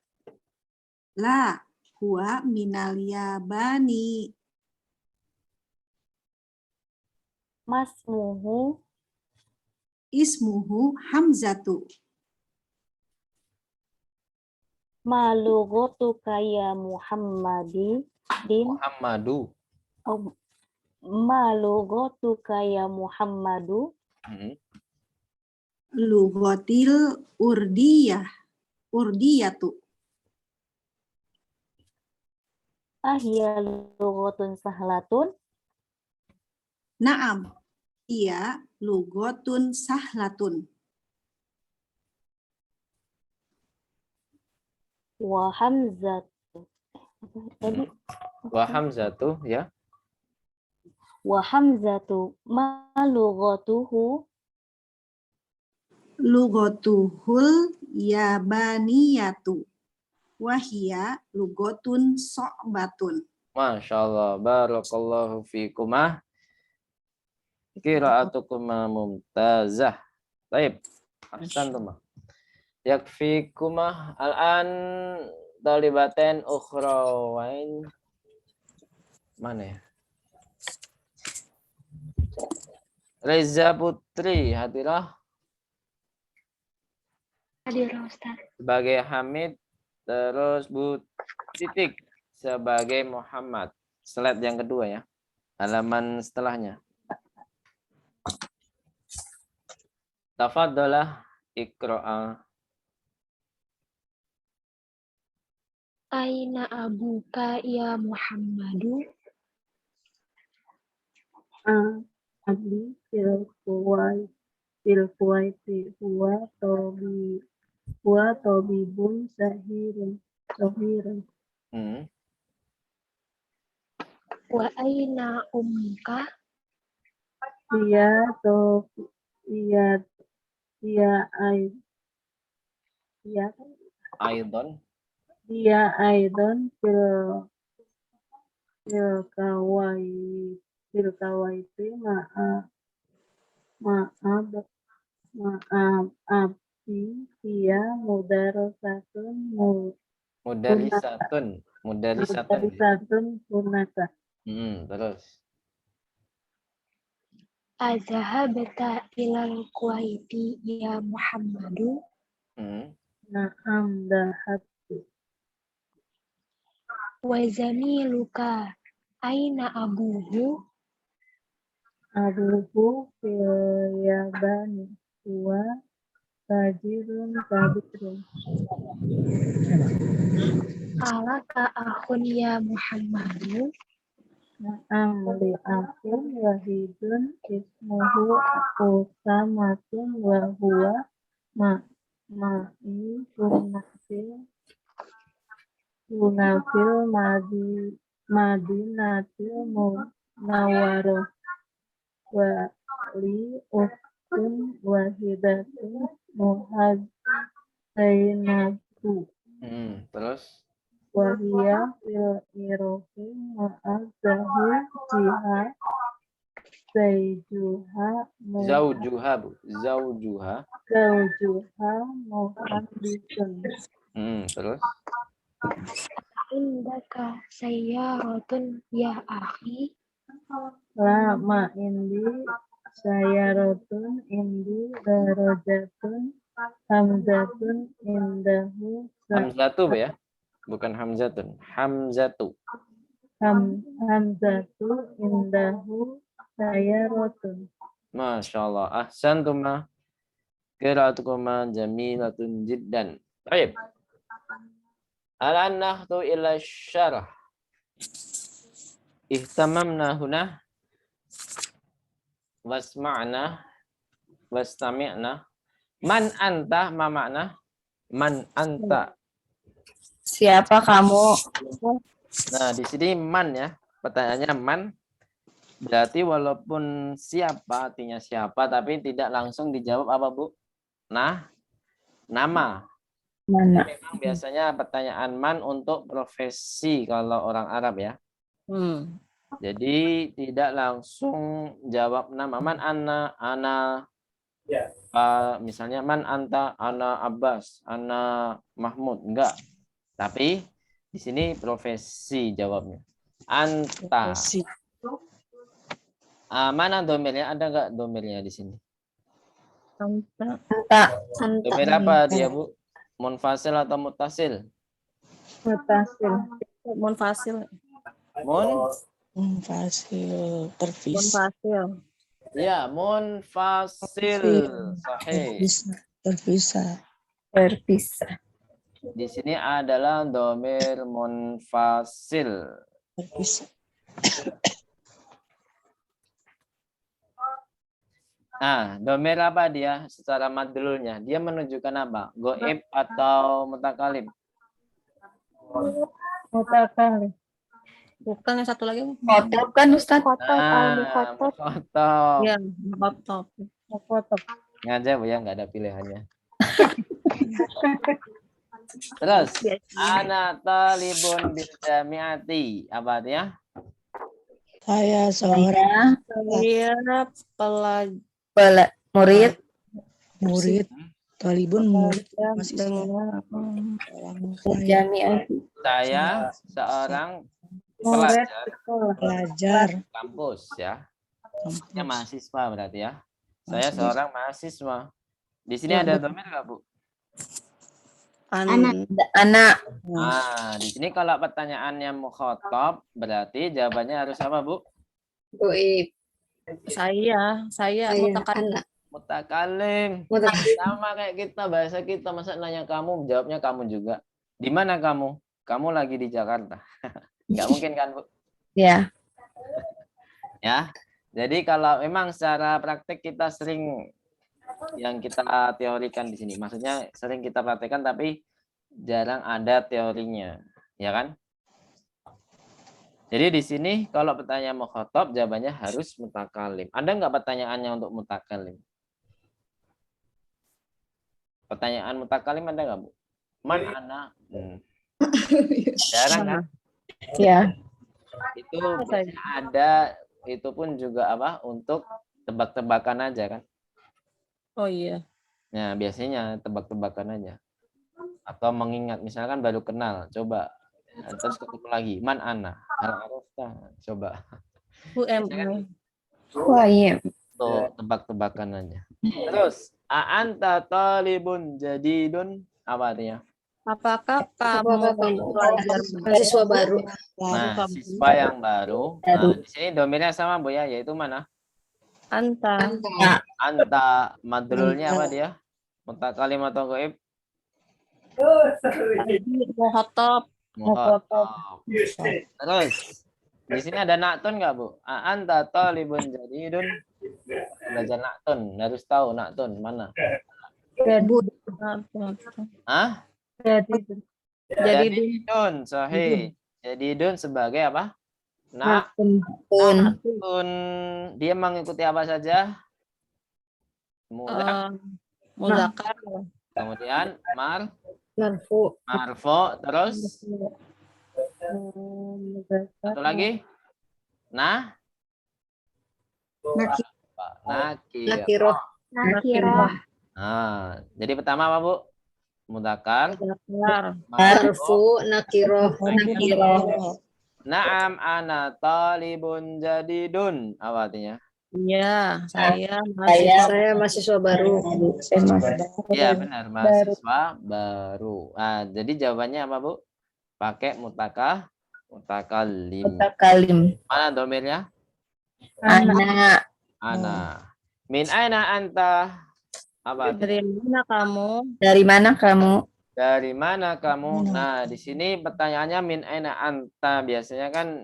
La. Huwa minal Yabani. Masmuhu? Ismuhu Hamzatu. Ma lughatuka ya Muhammadi? Muhammadu. Oh, ma lughatuka ya Muhammadu? Lughatil urdiyatu. Ahya lughatun sahlatun. Naam. Iya lughatun sahlatun. Wa hamzatu. Tadi Wa hamzatu ya. wa hamzatu ma lughatuhu. Lughatuhul yabaniyatu. Wahia lughatun so'batun. Masya Allah. Barakallahu fikumah. Qira'atukuma mumtazah. Baik. Ahsantum. Yakfikumah al-an talibaten ukhrawain. Mana ya? Reza Putri hadirah. Hadir Ustaz. Sebagai Hamid, terus Bu Titik sebagai Muhammad. Slide yang kedua ya. Halaman setelahnya. Tafadhalah iqra'a. Aina abuka ya Muhammadu? Abdi fil kuwaiti huwa tabibun sahirun. Wa aina ummuka? Dia Aidon. dia aidon fil kawaiti abdi dia Mudarisatun punaka. Terus. Azahabta ilal Kuwaiti ya Muhammadu? Na'am dahat. Wa zamiluka aina abuhu? Abuhu fil yabani huwa tajirun kabirun. Alaka akhun ya Muhammadu? Na'am li akhun wahidun ismuhu Usamatun wa huwa ma'i tunafil madinatil munawwarah wa li ukhtun wahidatun muhadzainatu. Terus. Wahia fil irofi ma'azahu jiha Zaujuha muhanditun. Terus. Indaka sayyaratun ya akhi? La ma indi sayyaratun indi darajatun hamzatun indahu Hamzatu ya. Bukan hamzatun. Hamzatu. Hamzatu indahu sayyaratun. Masya Allah. Ahsantuma. Qira'atukuma jamilatun jiddan. Baik. Al-an nakhdu ila syarah. Ihtamamna huna. Wasma'na. Wastami'na. Man anta ma makna? Man anta. Siapa kamu? Nah, di sini man ya. Pertanyaannya man. Berarti walaupun siapa artinya siapa tapi tidak langsung dijawab apa, Bu? Nah, nama. Mana? Memang biasanya pertanyaan man untuk profesi kalau orang Arab ya. Jadi tidak langsung jawab nama. Man ana misalnya man anta, ana Abbas, ana Mahmud, enggak. Tapi di sini profesi jawabnya. Anta. Mana domirnya? Ada enggak domirnya di sini? Anta. Domir apa dia, Bu? Munfasil atau muttasil? Munfasil. Munfasil. Munfasil. Ya, munfasil. Sahih. Terpisah. Di sini adalah domir munfasil. Terpisah. Nah, domir apa dia secara madlulnya? Dia menunjukkan apa? Goib atau mutakalim? Mutakalim. Bukan yang satu lagi. Khotob kan Ustaz? Nah, mukhotob. Ya, khotob. Mukhotob. Ngajar Bu ya, nggak ada pilihannya. Terus, ana talibun bil jamiati. Apa artinya? Saya seorang Iya, murid talibun murid masih Dengan saya Saya seorang murid pelajar sekolah. pelajar kampus ya. Ya, kampus. mahasiswa berarti ya. Saya seorang mahasiswa. Di sini ada domir nggak Bu? Anak. Nah, di sini kalau pertanyaannya mukhotob berarti jawabannya harus apa Bu? Goib. Saya mutakalim. Mutakalim. Sama kayak kita, bahasa kita. Masa nanya kamu, jawabnya kamu juga. Di mana kamu? Kamu lagi di Jakarta. Nggak mungkin kan Bu? Ya. Ya. Jadi kalau memang secara praktek kita sering yang kita teorikan di sini. Maksudnya sering kita praktekkan tapi jarang ada teorinya, ya kan? Jadi di sini kalau pertanyaan mukhotob jawabannya harus mutakalim. Ada nggak pertanyaannya untuk mutakalim? Pertanyaan mutakalim ada nggak Bu? Man ana? Jarang kan? Ya. Itu biasanya ada, itu pun juga apa? Untuk tebak-tebakan aja kan? Oh iya. Nah, biasanya tebak-tebakan aja. Atau mengingat, misalkan baru kenal, coba. Terus ketemu lagi, man ana? Hal arafta, coba. Who am I? Tuh, tebak-tebakan aja. Terus, a'anta talibun jadidun, apa artinya? Apakah kamu Apakah kamu pelajar mahasiswa baru? Nah, siswa yang baru. Nah, di sini domirnya sama Bu ya, yaitu mana? Anta. Anta, madlulnya apa dia? Mutakalim atau goib? Mukhotob. Mukhotob. Terus, di sini ada naktun nggak Bu? Anta talibun jadidun. Belajar naktun, harus tahu naktun mana? Hah? Jadidun, sahih. Jadidun sebagai apa? Naktun. Dia mengikuti apa saja? Muzakar. Kemudian Marfu. marfo, terus satu lagi? Nakir. Nakiroh. Nah, jadi pertama apa Bu? Mudzakkar. Marfu. Nakiroh. Naam ana talibun jadidun. Apa artinya? Iya, saya Saya mahasiswa baru. Iya benar, mahasiswa baru. Nah, jadi jawabannya apa Bu? Pakai mutakalim. Mana domirnya? Ana. Min aina anta? Apa artinya? Dari mana kamu? Dari mana kamu? Nah, di sini pertanyaannya min aina anta. Biasanya kan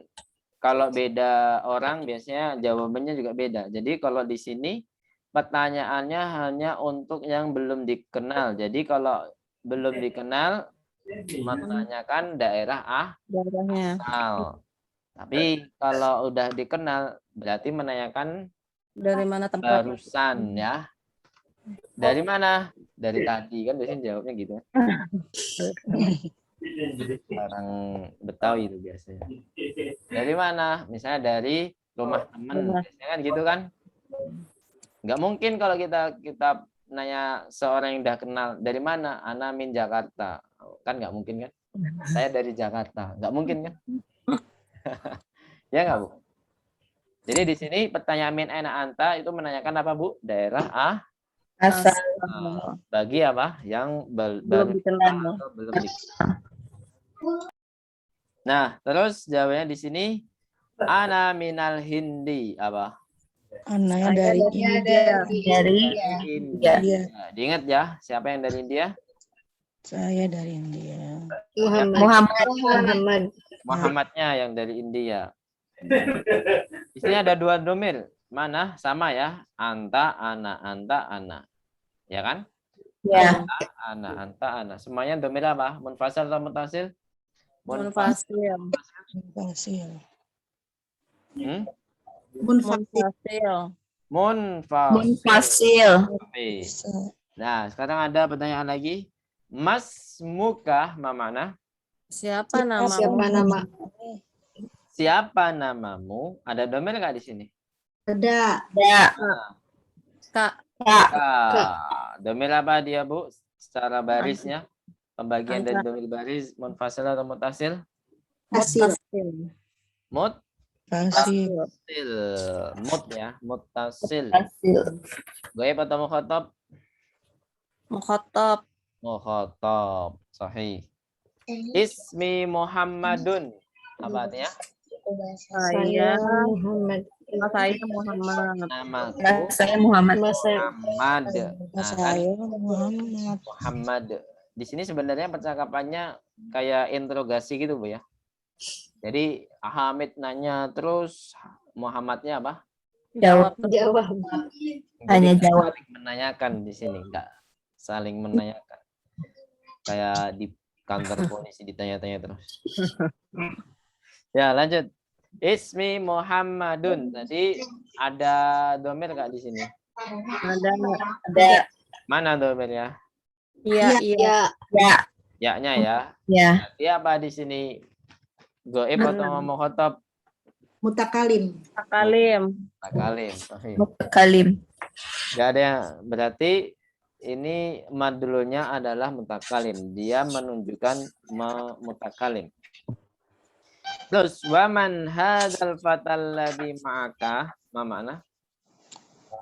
kalau beda orang biasanya jawabannya juga beda. Jadi kalau di sini pertanyaannya hanya untuk yang belum dikenal. Jadi kalau belum dikenal menanyakan daerah Daerahnya. asal. Tapi kalau udah dikenal berarti menanyakan Dari mana tempat? barusan ya. Dari mana? Dari tadi kan biasanya jawabnya gitu. Orang Betawi itu biasanya. Dari mana? Misalnya dari rumah teman, biasanya kan gitu kan? Nggak mungkin kalau kita nanya seorang yang udah kenal, dari mana? Ana min Jakarta. Kan nggak mungkin kan? Saya dari Jakarta. Nggak mungkin kan? Ya nggak Bu? Jadi di sini pertanyaan min aina anta itu menanyakan apa Bu? Daerah Asal. bagi apa? Yang Belum dikenal. atau belum dikenal. Nah, terus jawabannya di sini ana minal Hindi apa? Anaknya dari India. Dari India. Iya. Diingat ya, siapa yang dari India? Saya dari India. Muhammad. Muhammadnya yang dari India. Di sini ada dua domir. Mana? Sama ya. Anta, ana. Ya kan? Ya. Anta, ana. Semuanya domir apa? Munfasil atau mutasil? Munfasil. Munfasil. Oke. Nah, sekarang ada pertanyaan lagi. Mas muka mana? Siapa nama? Siapa nama? Siapa namamu? Ada domir nggak di sini? Ada. Kak. Domir apa dia, Bu? Secara barisnya. Pembagian dari domir baris, munfasil atau mutasil? Hasil. Mutasil. Mut ya, mutasil. Goib atau mukhatab? Mukhatab. Sahih. Ismi Muhammadun. Apa artinya? Saya Muhammad. Muhammad. Namaku Saya Muhammad. Muhammad. Nah, kan? Muhammad. Di sini sebenarnya percakapannya kayak interogasi gitu, Bu ya. Jadi Hamid nanya terus Muhammadnya apa? Jawab. Hanya Jadi jawab. saling menanyakan di sini, enggak saling menanyakan. Kayak di kantor polisi ditanya-tanya terus. Ya, lanjut. Ismi Muhammadun. Tadi ada domir enggak di sini? Ada. Mana domirnya? Iya. Ya-nya ya. Ya. Berarti apa di sini? Goib atau mukhatab? Mutakalim. Kalim. Takalim. Sahih. Kalim. Enggak ada yang berarti ini madlunya adalah mutakalim. Dia menunjukkan mutakalim. Terus waman hadzal fatal ladzi ma'aka? Ma makna?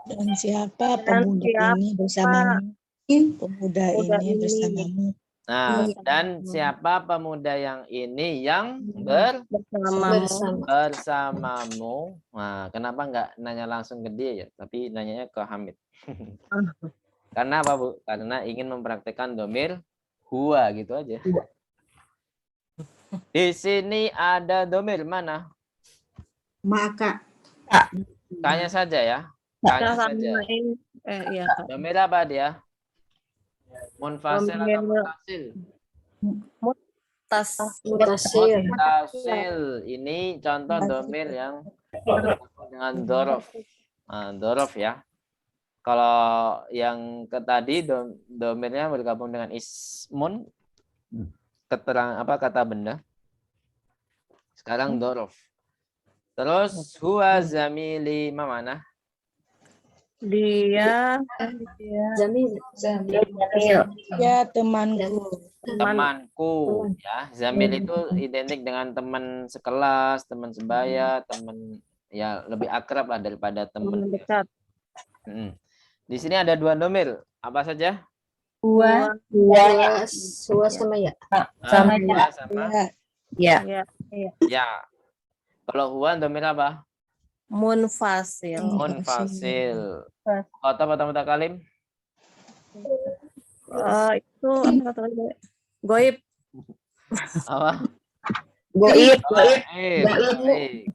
Dan siapa pemuda ini bersamamu? Pemuda ini bersamamu. Nah, dan siapa pemuda yang ini yang bersamamu? Nah, kenapa enggak nanya langsung ke dia ya, tapi nanyanya ke Hamid? Karena apa, Bu? Karena ingin mempraktekkan domir huwa gitu aja. Di sini ada domir mana? Maka. Tanya saja ya. Tanya saja. Iya. Domir apa dia? Munfasil atau mutasil? Mutasil. Mutasil. Ini contoh domir yang berhubung dengan dorof. Nah, dorof ya. Kalau yang tadi domirnya bergabung dengan ismun, keterangan apa kata benda. Sekarang dorof. Terus huwa zamili mana? Dia Jamil. ya temanku. Temanku ya. Zamil itu identik dengan teman sekelas, teman sebaya, teman ya lebih akrab lah daripada teman Dekat. Di sini ada dua domir. Apa saja? Huwa. Suwa sama ya. Sama huwa sama Ya. ya. Kalau huwa domir apa? Munfasil. Munfasil. Kata atau mutakalim? Itu apa kata dia? Goib. Apa? Goib.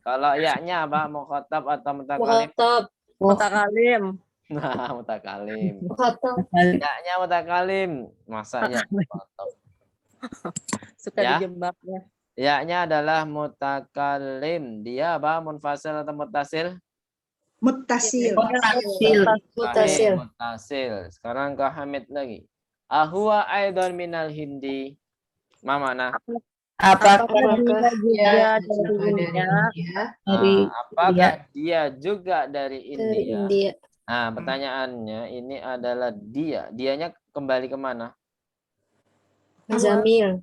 Kalau ya-nya apa? Mukhatab atau mutakalim? Mutakalim. Nah, mutakalim. Mukhatab. Ya-nya mutakalim. Masa ya mukhatab? Suka Ya. dijebak ya. Ya-nya adalah mutakalim. Dia apa? Munfasil atau mutasil? Mutasil. Sahih, mutasil. Sekarang ke Hamid lagi. Ahuwa aidan minal hindi. Ma mana? Apakah Dia dari India. Apakah dia juga dari India? India. Nah, pertanyaannya ini adalah dia. Dianya kembali kemana? Jamil.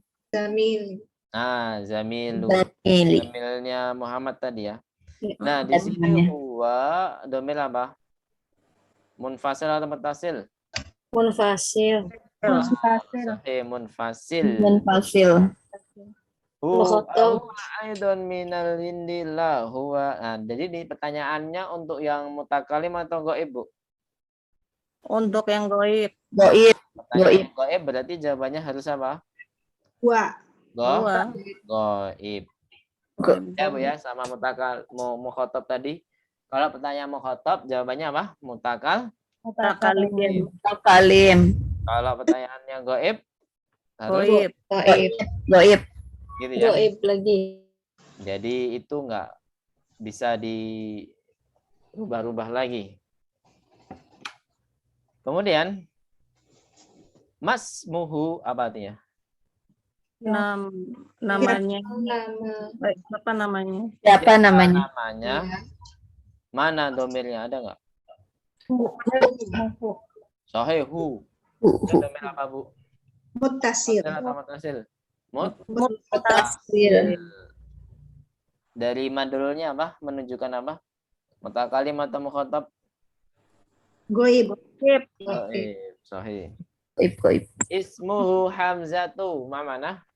Nah, Zamilu. Zamili? Zamilnya Muhammad tadi ya. Ya. Nah, di sini huwa domir apa? Munfasil atau mutasil? Munfasil. Sahih, munfasil. Munfasil. Mukhatab. Aidon minal indillah huwa. Nah, jadi di pertanyaannya untuk yang mutakalim atau goib, Bu? Untuk yang goib. Goib. Pertanyaan goib berarti jawabannya harus apa? Wa. Dua. Goib. Ya, Bu ya, sama mukhatab tadi. Kalau pertanyaan mukhatab jawabannya apa? Mutakalim. Mutakalim. Kalau pertanyaannya goib harus Goib. Goib. Goib. gitu ya. Goib lagi. Jadi itu nggak bisa dirubah-rubah lagi. Kemudian masmuhu apa artinya? Namanya. Nama. Apa namanya? Siapa namanya? Namanya. Mana domirnya, ada nggak? Sahihu. Itu domir apa, Bu? Muttasil. Muttasil atau muttasil? Mutasil. Dari madulnya apa? Menunjukkan apa? Mutakalim atau mukhatab? Goib. Sahih. Sahih. Goib, goib. Ismuhu Hamzatu. Mana?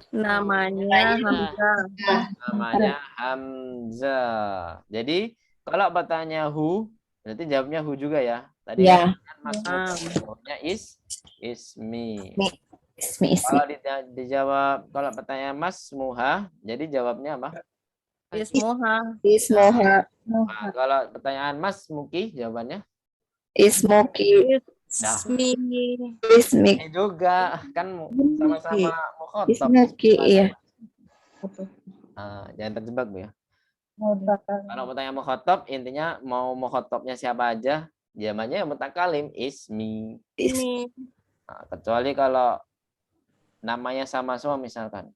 Namanya Hamzah. Namanya Hamzah. Jadi kalau bertanya hu, berarti jawabnya hu juga ya. Tadi Ya. kan masuknya ismi. Ismi. Kalau dijawab, kalau pertanyaan mas muha, jadi jawabnya apa? Ismuha. Ismoha. Nah, kalau pertanyaan mas muki, jawabannya Ismoki. Ismi. Ismik. ini juga kan sama-sama mukhatab. Ismoki, iya. Jangan terjebak, Bu ya. Kalau pertanyaan mukhatab, intinya mau mukhatabnya siapa aja, jawabannya mutakalim ismi. Ini. Nah, kecuali kalau namanya sama semua misalkan.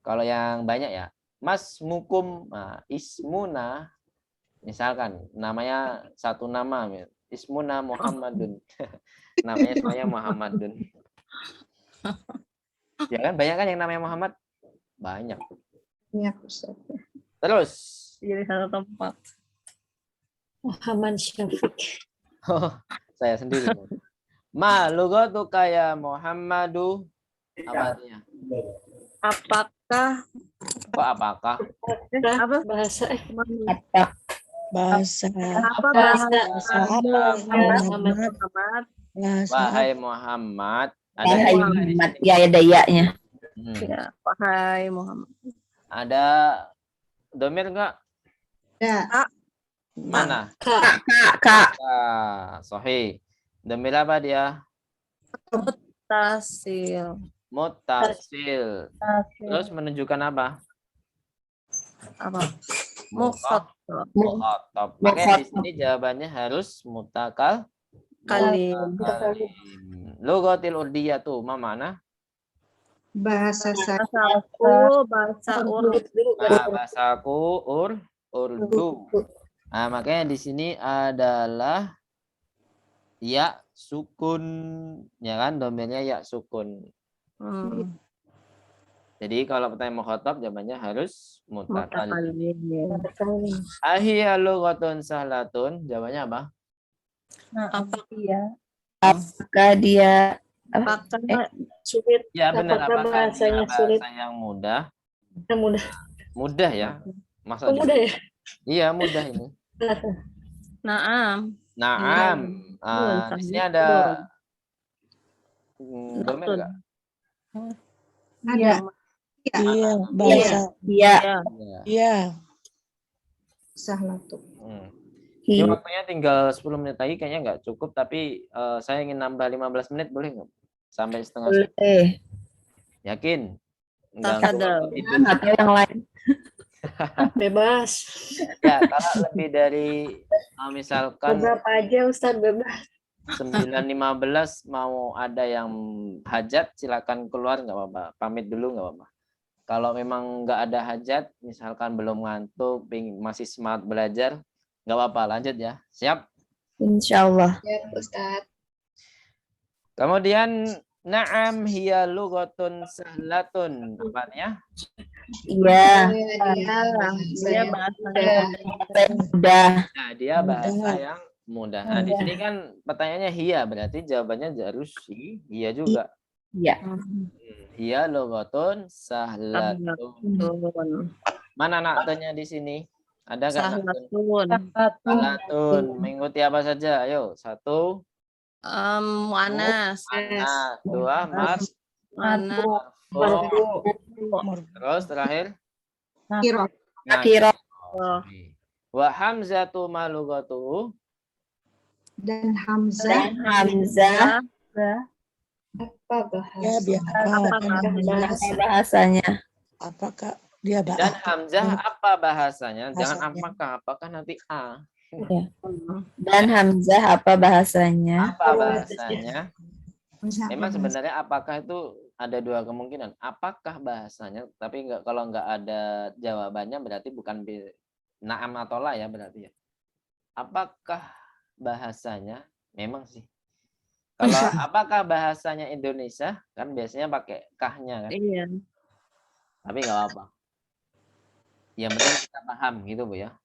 Kalau yang banyak ya, Mas Mukum, Ismuna, misalkan namanya satu nama, Ismuna Muhammadun. Namanya semuanya Muhammadun. Ya kan, banyak kan yang namanya Muhammad? Banyak. Ya, Ustaz. Terus, Jadi satu tempat. Muhammad Syafiq. saya sendiri. Ma lugatu kaya Muhammadu. Apa artinya? Apakah Kok apakah? apa Bahasa Apa? Bahasa apa bahasa Muhammad Wahai Muhammad. Ada Wahai dua di Muhammad. sini. Ya, ada ya-nya. ya wahai Muhammad Ada domir enggak? Ya. Mana? Kak. Kak. Sahih. Domir apa dia? tasil Muttasil. Terus menunjukkan apa? apa mukhatab Mukhatab. Makanya di sini jawabannya harus mutakal kalim Lugatil urdiyatu ma mana? Bahasa saya. bahasa Urdu Bahasaku Urdu. Nah, makanya di sini adalah ya sukun, ya kan, domainnya ya sukun. Jadi kalau pertanyaan mukhatab jawabannya harus mutakalim. mutakalim Ahiyya lughatun sahlatun, jawabannya apa? apa dia Apakah dia apakah Sulit. Ya benar, Apakah apakah bahasanya dia sulit? bahasa yang mudah? Yang mudah. Mudah ya? Masa Oh, mudah ya? Iya, mudah ini. naam Naam. Di sini ada domain enggak? Ada. iya bahasa dia Ya. iya Sahlatun. Ini waktunya tinggal 10 menit lagi, kayaknya nggak cukup, tapi saya ingin nambah 15 menit, boleh nggak? Sampai setengah 10. boleh. Yakin? Tafadhal. Itu. Atau yang lain. Bebas. Ya, kalau lebih dari misalkan Beberapa aja Ustaz, bebas. 9.15 mau ada yang hajat, silakan keluar, nggak apa-apa. Pamit dulu nggak apa-apa. Kalau memang nggak ada hajat, misalkan belum ngantuk, masih semangat belajar, nggak apa-apa, lanjut ya. Siap? Insya Allah. Ya, Ustaz. Kemudian na'am hiya lughatun sahlatun. Apa artinya? Iya. dia bahasa Udah. Nah, dia bahasa yang mudah. Nah, di sini kan pertanyaannya hiya, berarti jawabannya harus iya juga. Iya. Hiya lughatun sahlatun. Sahatun. Mana naktenya di sini? Ada nggak naktun? Sahatun. Sahlatun. Mengikuti apa saja? Ayo, 1. Mu'anas. Anas. 2. Manas. Marfu. Terus terakhir? Kiro. Kiro. Wa hamzatu ma lughatuhu. Dan Hamzah. Hamzah. Apa bahasa? Ya, biar Bahasa bahasanya. apakah dia Dan bahasa? hamzah apa bahasanya? Jangan Bahasanya. apakah nanti a. Dan Hamzah apa bahasanya? Apa bahasanya? Hamzah Memang apa sebenarnya apakah itu ada 2 kemungkinan. Apakah bahasanya? Tapi kalau nggak ada jawabannya berarti bukan na'am atau la ya berarti ya. Apakah bahasanya? Memang sih. Kalau apakah bahasanya Indonesia? Kan biasanya pakai kahnya kan. Iya. Tapi nggak apa-apa. Yang penting kita paham gitu Bu ya.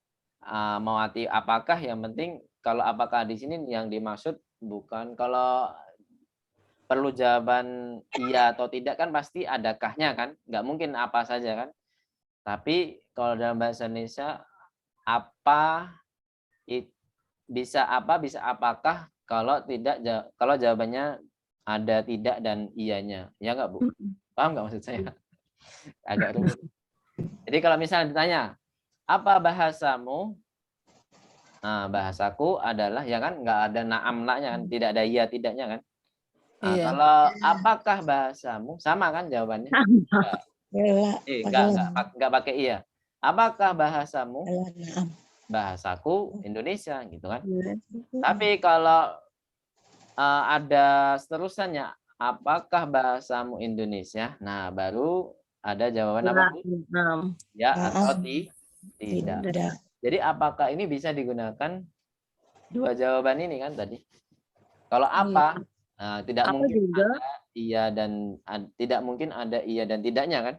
Mau arti apakah yang penting kalau apakah di sini yang dimaksud bukan kalau perlu jawaban iya atau tidak kan pasti ada kahnya kan. Nggak mungkin apa saja kan. Tapi kalau dalam bahasa Indonesia apa bisa apa bisa apakah kalau tidak kalau jawabannya ada tidak dan iyanya. Ya nggak Bu? Paham nggak maksud saya? Agak rumit. Jadi kalau misalnya ditanya, apa bahasamu? Nah, bahasaku adalah ya kan nggak ada naam la-nya kan, tidak ada iya tidaknya kan. Nah, Iya. kalau apakah bahasamu sama kan jawabannya? Enggak pakai iya. Apakah bahasamu? Bahasaku Indonesia gitu kan. Tapi kalau ada seterusannya, apakah bahasamu Indonesia? Nah, baru ada jawaban apa Bu? Ya atau tidak. Jadi apakah ini bisa digunakan 2 jawaban ini kan tadi? Kalau apa, tidak Apa mungkin juga? ada iya dan tidak mungkin ada iya dan tidaknya kan?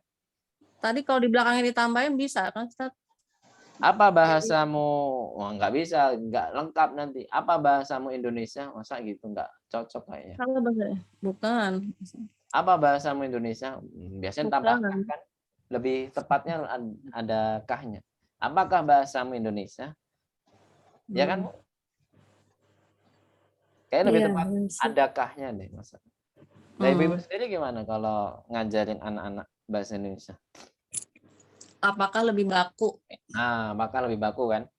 Tadi kalau di belakangnya ditambahin bisa kan, Ustaz? Apa bahasamu? Wah, nggak bisa, nggak lengkap nanti. Apa bahasamu Indonesia? Masa gitu nggak cocok kayaknya. Kalau bahasa bukan. Apa bahasamu Indonesia? Biasanya tambah Bukan. kah kan? Lebih tepatnya ada kahnya. Apakah bahasamu Indonesia? Ya kan? Bu? Kayaknya lebih tepat ada kahnya deh masa. Dari Ibu sendiri gimana kalau ngajarin anak-anak bahasa Indonesia? Apakah lebih baku? Nah, maka lebih baku kan?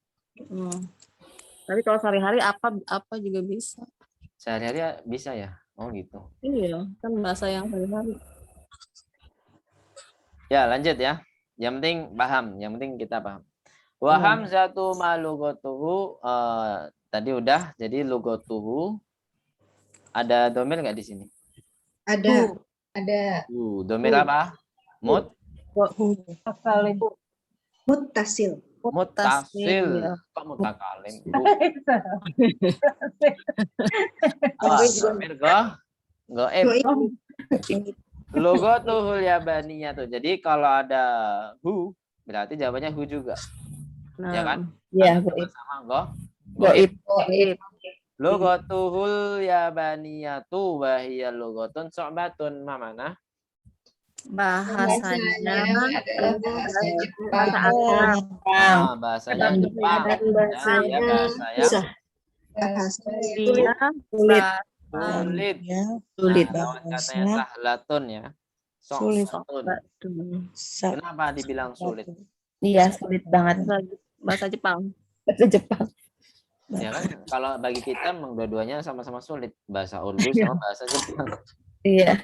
Tapi kalau sehari-hari apa juga bisa. Sehari-hari bisa ya? Oh gitu. Iya, kan bahasa yang sehari-hari. Ya, lanjut ya. Yang penting paham, yang penting kita paham. Wa hamzatu ma lughatuhu tadi udah, jadi lughatuhu ada domir enggak di sini? Ada. Domir apa? Muttasil. Muttasil. Ya. Kok mutakalim? Domir goib. Lughatuhul yabaniyah tuh. Jadi kalau ada hu berarti jawabannya hu juga. Ya kan? Iya, Sama goib. Lughatuhul yabaniyatu wa hiya lughatun su'batun mana? Bahasanya adalah bahasa Jepang. Bahasanya Jepang. Bahasanya Bahasa yang Bahasa dia sulit. Lawan katanya sahlatun ya. Sulit. Kenapa dibilang sulit? Iya, sulit banget. Bahasa Jepang. Bahasa Jepang. Ya kan kalau bagi kita memang dua-duanya sama-sama sulit. Bahasa Urdu sama bahasa Jepang. Iya.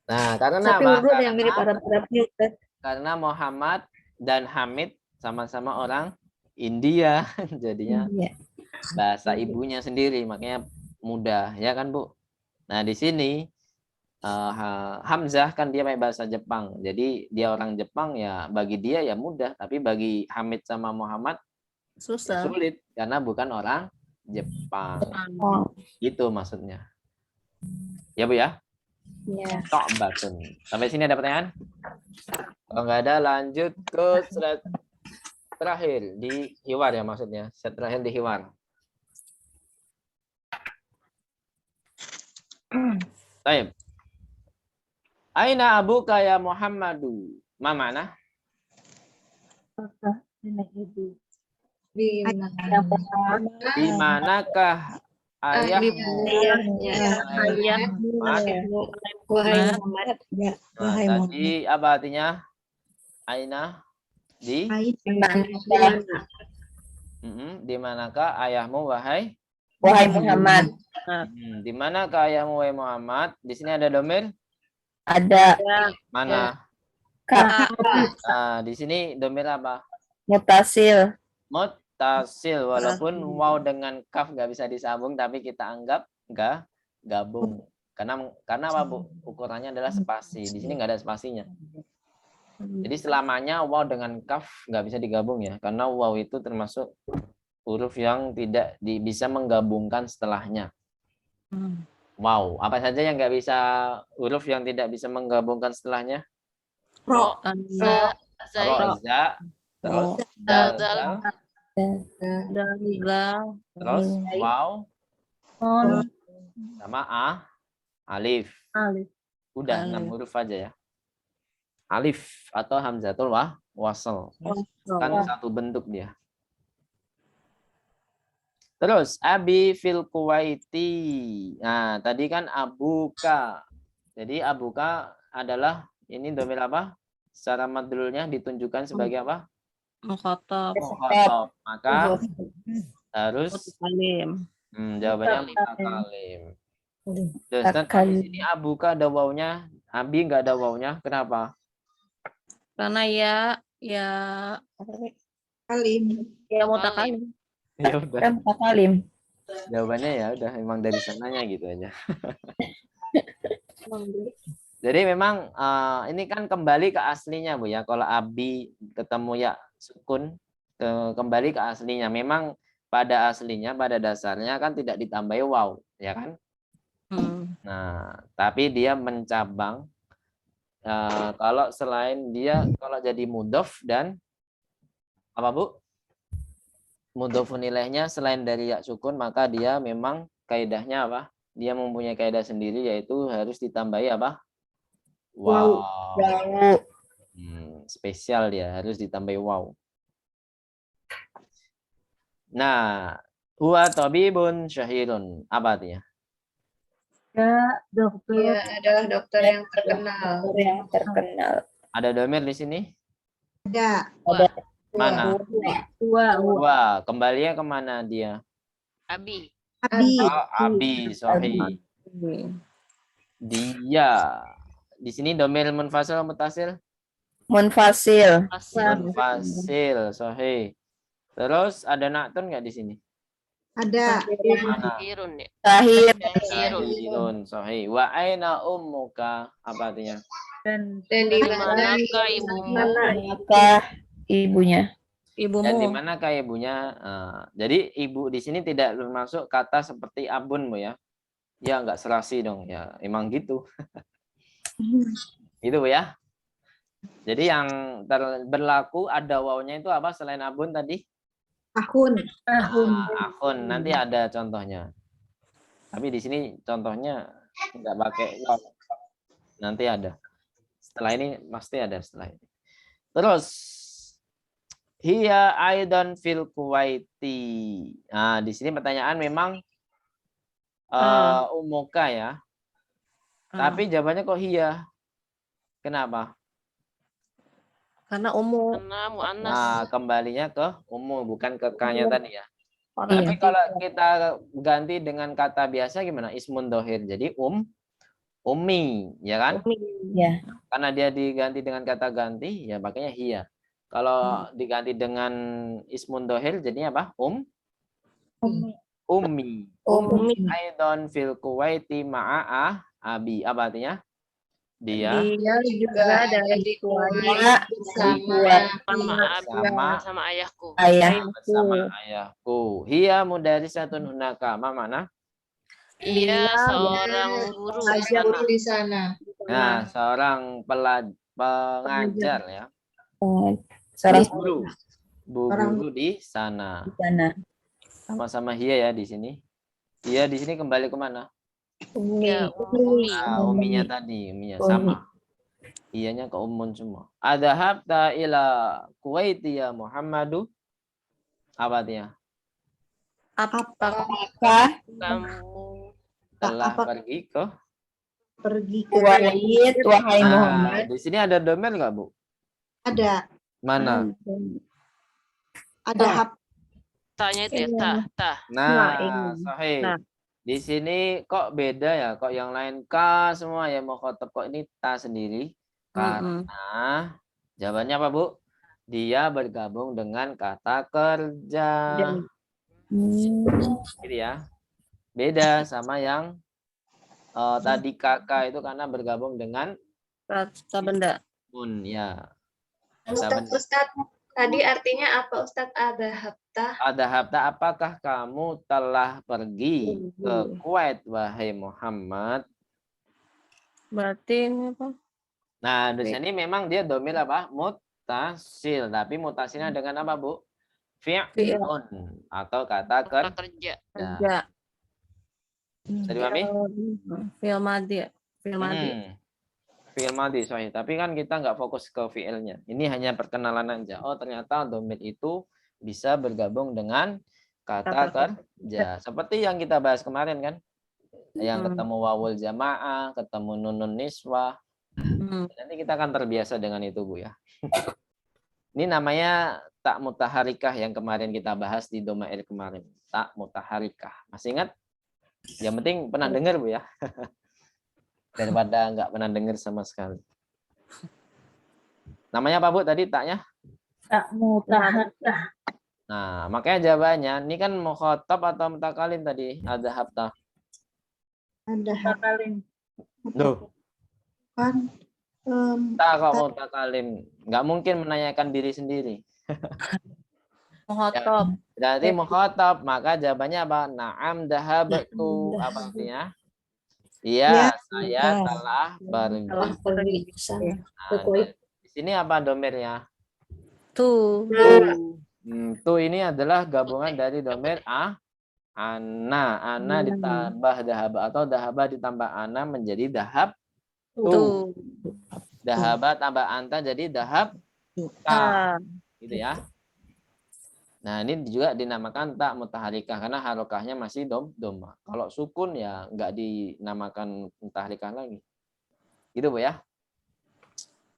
Nah, karena Tapi apa? urut yang mirip Arab-Arabnya, Ustaz. Karena Muhammad dan Hamid sama-sama orang India, jadinya bahasa ibunya sendiri, makanya mudah, ya kan Bu? Nah di sini Hamzah kan dia pakai bahasa Jepang, jadi dia orang Jepang ya bagi dia ya mudah, tapi bagi Hamid sama Muhammad Susah. sulit karena bukan orang Jepang. Gitu maksudnya. Ya Bu ya? Iya. Batun. Sampai sini ada pertanyaan? Kalau nggak ada lanjut ke slide terakhir di hiwar ya maksudnya. Slide terakhir di hiwar. Baik. Aina abuka ya Muhammadu? Ma mana? Apakah nenek ibu? Di Di manakah ayahmu? Ayahmu. Wahai Muhammad. Ya, Nah, wahai Muhammad. tadi apa artinya? Aina? Di? Di manakah ayahmu wahai? Wahai Muhammad. Di manakah ayahmu wahai Muhammad? Di sini ada domir Ada mana? ka Nah, di sini domir apa? mutasil. Muttasil, walaupun waw dengan kaf nggak bisa disambung, tapi kita anggap nggak gabung. Karena apa, Bu? Ukurannya adalah spasi. Di sini nggak ada spasinya. Jadi selamanya waw dengan kaf nggak bisa digabung ya, karena waw itu termasuk huruf yang tidak bisa menggabungkan setelahnya. Wow, apa saja yang nggak bisa, huruf yang tidak bisa menggabungkan setelahnya? Ro. Za. Zai. Ro, za, terus Dal. dal, Dalil. terus waw, On. sama alif. Alif. Udah 6 huruf aja ya. Alif atau hamzatul wasl. Kan satu bentuk dia. Terus abi fil Kuwaiti. Nah, tadi kan abuka. Jadi abuka adalah ini domir apa? Secara madlulnya ditunjukkan sebagai apa? Mukhatab. Mukhatab. Maka harus Salim. jawabannya mutakalim. Terus di sini abuka ada wawnya, abi nggak ada wawnya. Kenapa? Karena ya Alim. ya mutakalim. Ya udah. Kan mutakalim. Jawabannya ya udah emang dari sananya gitu aja. Jadi memang ini kan kembali ke aslinya, Bu ya. Kalau abi ketemu ya sukun kembali ke aslinya. Memang pada aslinya, pada dasarnya kan tidak ditambahi waw, ya kan? Nah, tapi dia mencabang kalau selain dia kalau jadi mudhof dan apa, Bu? Mudhofun ilaihnya selain dari ya sukun, maka dia memang kaidahnya apa? Dia mempunyai kaidah sendiri, yaitu harus ditambahi apa? Wow. Spesial dia, harus ditambahi wow. Nah, huwa tabibun syahirun. Apa artinya? Ya, dokter. Dia adalah dokter yang terkenal. Ada domir di sini? Ada. Mana? Tua. Kembalinya kemana dia? Abi. Abi. Oh, abi, sahih. Dia. Di sini domir munfasil atau mutasil? Munfasil. Munfasil, sahih. Terus ada naktun nggak di sini? Ada. Mana? Irun ya. Tahir. Sahihun, sahih. Wa aina ummuka? Apa artinya? Dan Dan di Manakah ibumu? Maka ibunya. Dan di Ibumu. manakah ibunya? Jadi ibu di sini tidak termasuk kata seperti abunmu ya. Ya nggak serasi dong ya. Emang gitu. Gitu Bu ya. Jadi yang berlaku ada wawnya itu apa selain abun tadi? Ahun. Akun. Nanti ada contohnya. Tapi di sini contohnya nggak pakai waw. Nanti ada. Setelah ini pasti ada setelah ini. Terus hiya aidan fil Kuwaiti. Nah, di sini pertanyaan memang umuka ya. Tapi jawabannya kok hiya? Kenapa? Karena umum. Karena mu'annas. Nah, kembalinya ke umum, bukan ke kanya tadi ya. Orang Tapi kalau kita ganti dengan kata biasa gimana? Ismun dohir. Jadi ummi, ya kan? Ya. Karena dia diganti dengan kata ganti, ya makanya hiya. Kalau diganti dengan ismun dohir, jadinya apa? Ummi. Ummi. Aidon fil Kuwaiti ma'a abi. Apa artinya? Dia Dia juga dari di Kuwait Sama ayahku. Ayah. bersama ayahku. Hiya mudarisatun hunaka. Ma mana? Ia seorang guru di Ajar sana. di sana. Nah, seorang pengajar ya. Seorang Guru. Bu guru di sana. di sana. Sama-sama hiya ya di sini. Hiya di sini kembali kemana? Ya, umi. Nah, uminya tadi, uminya sama. Iyanya ke umun semua. Adhabta ila Kuwaiti ya Muhammadu. Apa artinya? Apakah Kamu Telah Apa- pergi ke. Pergi ke Kuwait, wahai Nah, Muhammad. di sini ada domir nggak, Bu? ada Mana? hap tanya itu ya, ta. Nah, sahih. Nah. Di sini kok beda ya? Kok yang lain K semua ya mau khotob, kok ini ta sendiri? Karena jawabannya apa, Bu? Dia bergabung dengan kata kerja. Gitu ya. Beda sama yang tadi kakak itu karena bergabung dengan kata benda? un ya. Ustadz, tadi artinya apa Ustadz? Adhabta, apakah kamu telah pergi ke Kuwait wahai Muhammad? Berarti ini apa? Nah, di sini memang dia domir apa? Mutasil, tapi mutasilnya dengan apa, Bu? Fi'lun atau kata Kata kerja. Kerja. Tadi Mami? Fi'il madi ya? Fi'il madi. Fi'il madi, sorry. Tapi kan kita nggak fokus ke fi'ilnya. Ini hanya perkenalan aja. Oh, ternyata domir itu bisa bergabung dengan kata kerja. Seperti yang kita bahas kemarin kan. Yang ketemu wawul jamaah, ketemu nunun niswah. Nanti kita akan terbiasa dengan itu, Bu ya. Ini namanya tak mutaharikah yang kemarin kita bahas di domair kemarin. Tak mutaharikah. Masih ingat? Yang penting pernah dengar, Bu ya. Daripada nggak pernah dengar sama sekali. Namanya apa, Bu, tadi taknya? Tak mutaharikah. Nah, makanya jawabannya, ini kan mukhatab atau mutakalim tadi? Adhabta. Mutakalim. Loh, kan tak kok mutakalim. Nggak mungkin menanyakan diri sendiri. Mukhatab. Berarti mukhatab, maka jawabannya apa? Na'am dahabtu. Apa artinya? Iya, saya telah pergi. Nah, di sini apa domirnya? Tu. Tu ini adalah gabungan dari domir ana ditambah dahaba atau dahaba ditambah ana menjadi dahab tu. Dahaba tambah anta jadi dahab ta. Gitu ya. Nah, ini juga dinamakan tak mutaharikah karena harokahnya masih doma. Kalau sukun ya nggak dinamakan mutaharikah lagi. Gitu, Bu ya.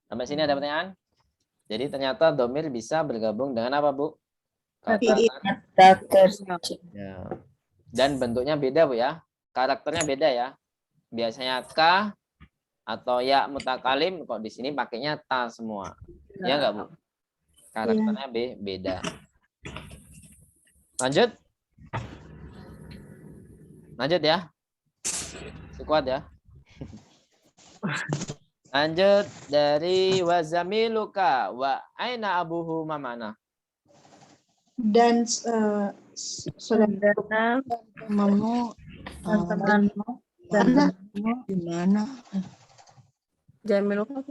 Sampai sini ada pertanyaan? Jadi ternyata domir bisa bergabung dengan apa, Bu? Kata kerja. Ya. Dan bentuknya beda, Bu ya. Karakternya beda ya. Biasanya ka atau ya mutakalim, kok di sini pakainya ta semua. Ya enggak, Bu? Karakternya beda. Lanjut ya. Kuat ya. Lanjut dari wazamiluka wa aina abuhu mamana. dan Saudara temanmu, Temanmu mana di mana? Jamilu apa?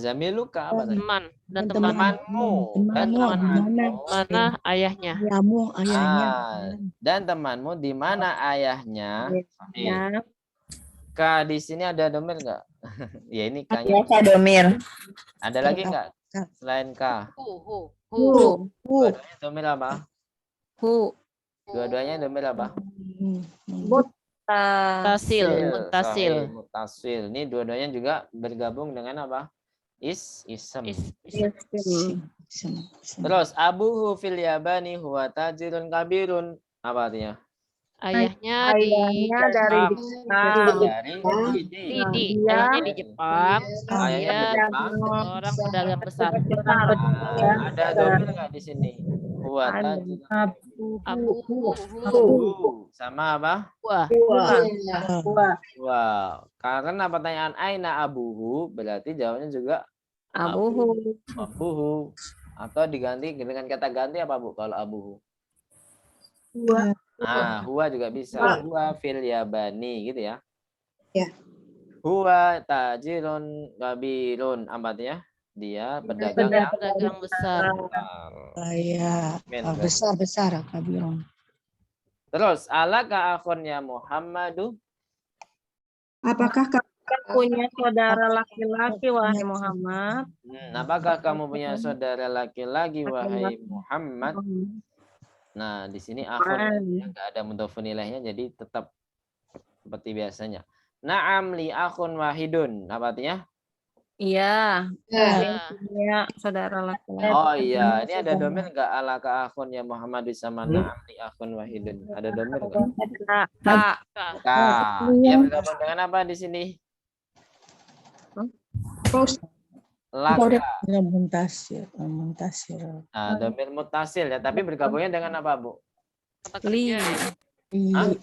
Zamiluka apa tadi? Teman dan Temanmu dan Temanmu, mana ayahnya? Ayahmu, ayahnya. Dan temanmu di mana ayahnya? Ya. Ka di sini ada domir enggak? Ya ini kayaknya. Biasa domir. Ada lagi enggak selain ka? Hu. Dua-duanya domir apa? Hu. Dua-duanya domir apa? Mutasil. Sahih, mutasil. Ini dua-duanya juga bergabung dengan apa? Ism. Terus abuhu fil yabani huwa tajirun kabirun. Apa artinya? Ayahnya di dari Jepang. Dari Didi. Ayahnya di Jepang. Ayahnya di Dia Jepang. seorang pedagang besar. Ada domir nggak di sini? Huwa tajirun. Abu. Sama apa? Wah. Wow. Karena pertanyaan aina abuhu berarti jawabannya juga Abuhu. abuhu. Atau diganti dengan kata ganti apa, Bu, kalau abuhu? Huwa juga bisa. Huwa fil yabani gitu ya. Ya. Huwa tajirun kabirun. Apa artinya? Dia pedagang yang Pedagang besar. Saya besar kabirun. Terus alaka akhun ya Muhammadu. Apakah kamu Punya saudara laki-laki, wahai Muhammad. Apakah kamu punya saudara laki-laki wahai Muhammad? Nah, di sini akhun yang enggak ada mudhofun ilaihnya, jadi tetap seperti biasanya. Na'am li akhun wahidun. Apa artinya? Iya, Ya. Ya. punya saudara laki-laki. Oh iya, ini ada domir enggak ala ka akhun ya Muhammad sama na'am li akhun wahidun? Ada domir enggak? Kak, Ka. Ya bergabung dengan apa di sini? Laka. Muntasir. Muntasir. Nah, domir mutasil ya, tapi bergabungnya dengan apa, Bu? Kata Li, kerja. Hah?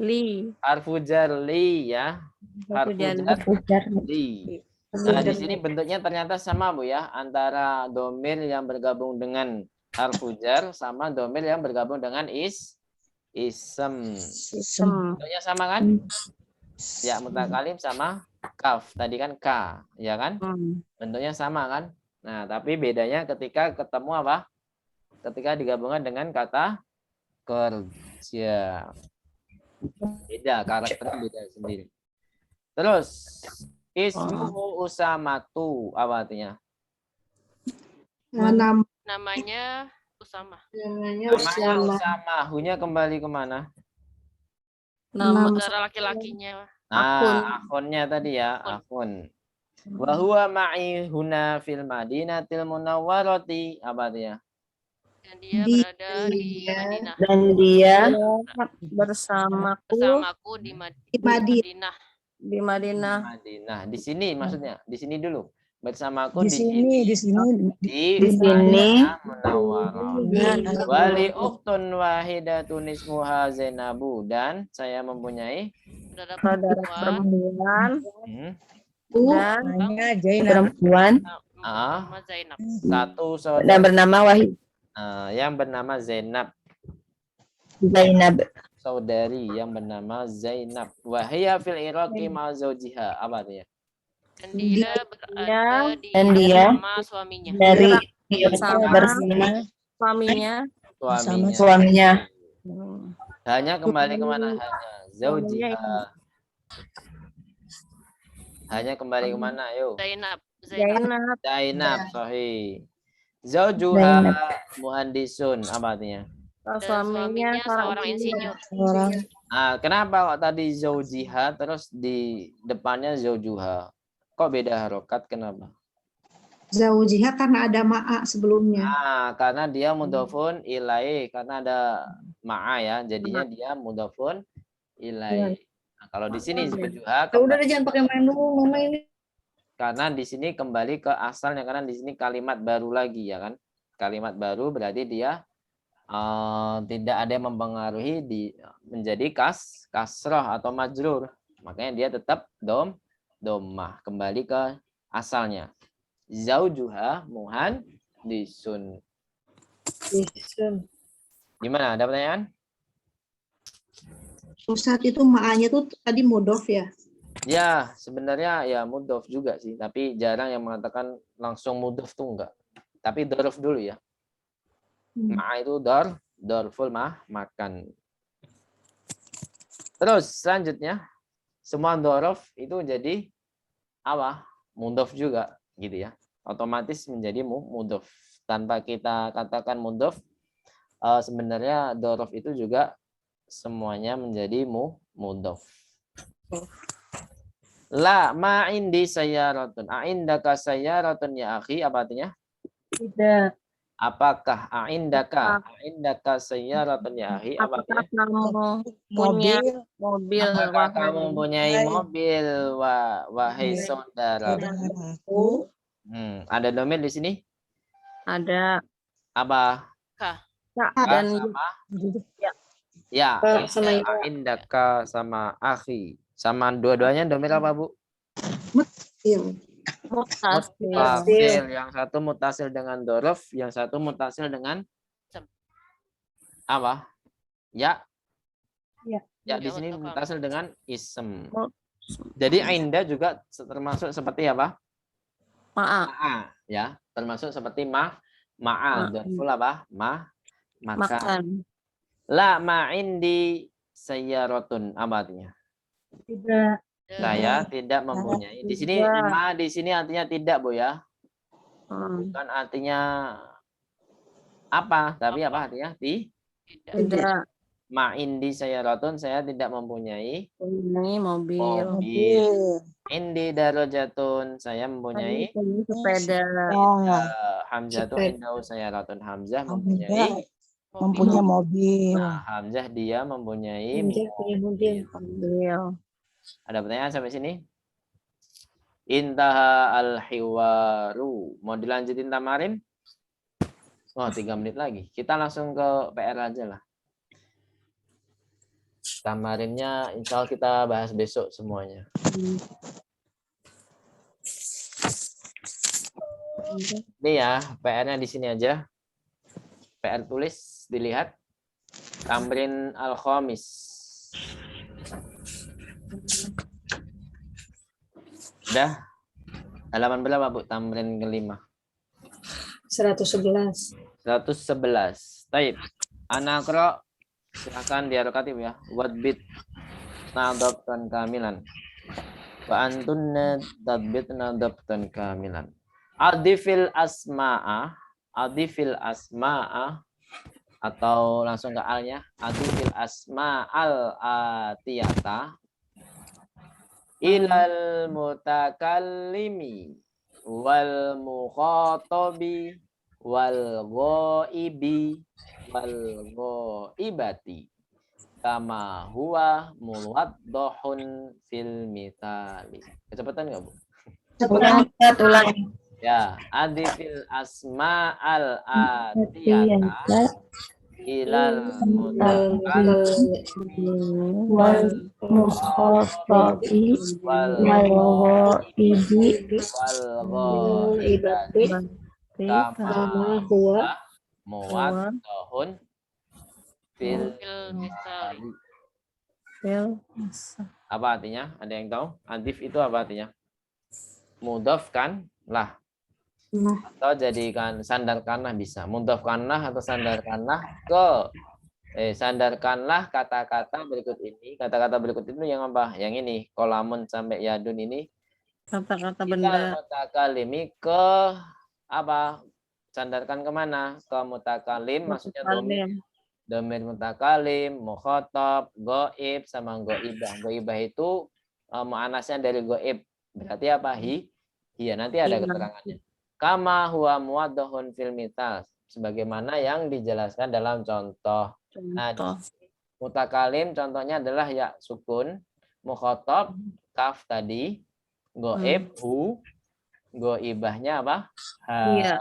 li, Harfu jar li ya. Harfu jar li. Nah, di sini bentuknya ternyata sama, Bu ya, antara domir yang bergabung dengan harfu jar sama domir yang bergabung dengan isem. Bentuknya sama kan? Ya, mutakalim sama kaf. Tadi kan ka, ya kan? Bentuknya sama kan? Nah, tapi bedanya ketika ketemu apa? Ketika digabungkan dengan kata kerja. Beda, karakternya beda sendiri. Terus, ismuhu usamatu, apa artinya? Namanya Usama. Namanya Namanya Usama. Hunya kembali kemana? nama Saudara laki-lakinya. Nah, akunnya tadi ya, akun. Wa huwa ma'i huna fil Madinatil Munawwarati, apa artinya? Dan dia berada di Madinah. Dan dia bersamaku Bersamaku di Madinah. di Madinah. Madinah. Di sini maksudnya, di sini dulu. Bersamaku Di sini. di sini Madinah Munawwarah. Wali ukhtun wahidatun ismuha Zainabu, dan saya mempunyai Saudara perempuan dan Namanya Zainab. perempuan Nama Zainab. satu dan saudara bernama Wahid yang bernama Zainab. Zainab. Saudari yang bernama Zainab. Wahia fil Iraqi ma zaujiha, apa artinya? Dan dia berada di Dan dia bersama suaminya. dari Bersama. bersama suaminya. suaminya. Hanya kembali kemana? Hanya zaujiha. Hanya kembali kemana? Ayo. Zainab. Zainab. Zainab, sahih. Zaujuha muhandisun, apa artinya? Dan Suaminya seorang insinyur. Kenapa kok tadi zaujiha terus di depannya zaujuha? Kok beda harokat? Kenapa? Zaujiha karena ada ma'a sebelumnya. Karena dia mudhofun ilaih, karena ada ma'a ya, jadinya dia mudhofun ilaih. Nah, kalau di sini zaujuha udah jangan pakai main dulu mama ini. karena di sini kembali ke asalnya, karena di sini kalimat baru lagi ya kan. Kalimat baru berarti dia tidak ada yang mempengaruhi menjadi kasrah atau majrur. Makanya dia tetap domah, kembali ke asalnya. Zaujuha muhandisun. Gimana? Ada pertanyaan? Ustadz itu ma'anya tuh tadi mudhof ya? Ya, sebenarnya ya mudhof juga sih, tapi jarang yang mengatakan langsung mudhof tuh enggak. Tapi dhorof dulu ya. Ma itu dorful makan. Terus selanjutnya semua dhorof itu jadi apa? Mudhof juga gitu ya. Otomatis menjadi mudhof. Tanpa kita katakan mudhof, sebenarnya dhorof itu juga semuanya menjadi mudhof. La ma indi sayyaratun. A'indaka sayyaratun ya akhi, apa artinya? Tidak. Apakah a'indaka sayyaratun ya akhi, apa Apakah artinya? kamu punya mobil? Apakah kamu mempunyai mobil wahai saudara? Saudaraku. Ada domir di sini? Ada. Apa? Kak Dan dan sama? ya. Ya, Sama ya. a'indaka sama akhi. Sama dua-duanya domir apa, Bu? Mutasil. Mutasil. Yang satu mutasil dengan dorof, yang satu mutasil dengan apa? Ya. Ya, di sini mutasil dengan ism. Jadi ainda juga termasuk seperti apa? Ma'a, ya. Termasuk seperti ma'a. Dorful apa? Makan. La ma'indi sayyaratun, apa artinya? Tidak. Saya tidak mempunyai. Di sini ma di sini artinya tidak, Bu ya. Bukan artinya apa, tapi apa artinya? Tidak. Ma indi sayaratun, saya tidak mempunyai Ini mobil. mobil. Indi darajatun, saya mempunyai Sepeda. Hamzah tuh Sepeda. indahu sayaratun, Hamzah mempunyai Mempunyai mobil. Hamzah dia mempunyai mobil. Mobil. Ada pertanyaan sampai sini? Intaha al-hiwaru. Mau dilanjutin tamarin? Oh, 3 menit lagi. Kita langsung ke PR aja lah. Tamarinnya insya Allah kita bahas besok semuanya. Ini ya, PR-nya di sini aja. PR tulis, dilihat. Tamrin al-khamis. Udah? Halaman berapa, Bu? Tamrin kelima. 111. 111. Taib. Anakro. Silahkan diharokati ya. Wadbit nadabtan kamilan. Wa antunna tadbit nadabtan kamilan. Adifil asma'a. Adifil asma'a. Atau langsung ke alnya. Adifil asma'al atiyata. Ilal mutakallimi. Wal mukhatabi. Wal ghaibi. Wal ghaibati. Kama huwa muwaddohun fil mithali. Kecepatan nggak, Bu? Ulang. Ya, adifil asma al atiyata ilal mutakallim Wal mukhatabi wal ghaibi wal ghaibati kama huwa muwaddohun fil Misal. apa artinya? Ada yang tahu? Adif itu apa artinya? Mudhaf kan? Lah. Atau jadikan sandarkanlah bisa. Mudhafkanlah atau sandarkanlah ke sandarkanlah kata-kata berikut ini. Kata-kata berikut itu yang apa? Yang ini, kolamun sampai yadun ini. Kata-kata Kita benda. mutakalimi ke apa? Sandarkan kemana? Ke mutakalim, maksudnya domir mutakalim, mukhatab, goib, sama goibah. Goibah itu mu'anasnya dari goib. Berarti apa? Iya, nanti ada keterangannya. Kama huwa muwaddohun fil mithal. Sebagaimana yang dijelaskan dalam contoh. Nah, mutakalim contohnya adalah ya sukun, mukhatab, kaf tadi, goib, hu, goibahnya apa? Iya.